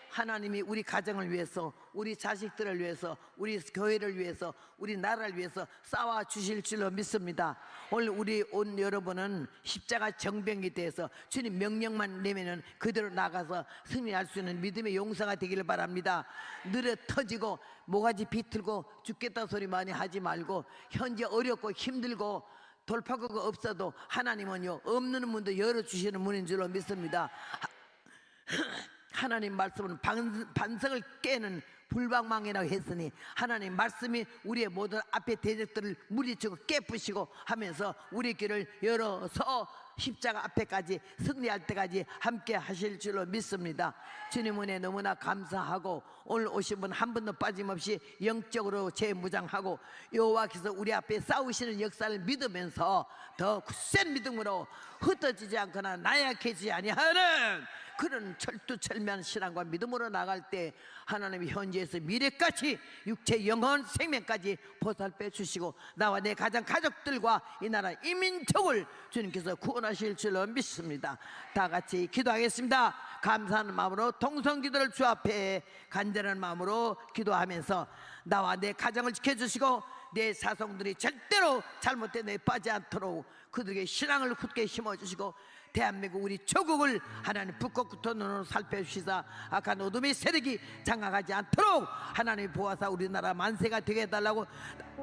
하나님이 우리 가정을 위해서, 우리 자식들을 위해서, 우리 교회를 위해서, 우리 나라를 위해서 싸워 주실 줄로 믿습니다. 오늘 우리 온 여러분은 십자가 정병이 돼서 주님 명령만 내면은 그대로 나가서 승리할 수 있는 믿음의 용사가 되기를 바랍니다. 느려 터지고 모가지 비틀고 죽겠다 소리 많이 하지 말고, 현재 어렵고 힘들고 돌파구가 없어도 하나님은요 없는 문도 열어주시는 문인 줄로 믿습니다. 하나님 말씀은 반석을 깨는 불방망이라고 했으니 하나님 말씀이 우리의 모든 앞에 대적들을 물리치고 깨부시고 하면서 우리 길을 열어서 십자가 앞에까지 승리할 때까지 함께 하실 줄로 믿습니다. 주님 은혜 너무나 감사하고, 오늘 오신 분 한 분도 빠짐없이 영적으로 재무장하고 여호와께서 우리 앞에 싸우시는 역사를 믿으면서 더 굳센 믿음으로 흩어지지 않거나 나약해지지 아니하는 그런 철두철미한 신앙과 믿음으로 나갈 때 하나님이 현재에서 미래까지 육체 영혼 생명까지 보살펴 주시고 나와 내 가정 가족들과 이 나라 이민족을 주님께서 구원하실 줄로 믿습니다. 다 같이 기도하겠습니다. 감사하는 마음으로 통성기도를 주 앞에 간절한 마음으로 기도하면서 나와 내 가정을 지켜주시고 내 자손들이 절대로 잘못된 데 빠지지 않도록 그들에게 신앙을 굳게 심어주시고 대한민국 우리 조국을 하나님 붓고 굳은 눈으로 살펴주시사 악한 어둠의 세력이 장악하지 않도록 하나님 보아사 우리나라 만세가 되게 해달라고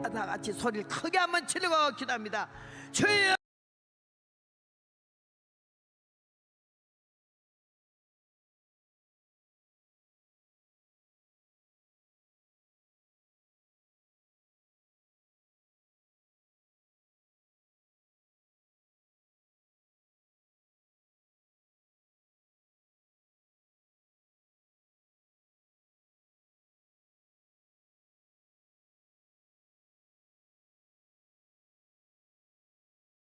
다 같이 소리를 크게 한번 치르고 기도합니다. 주여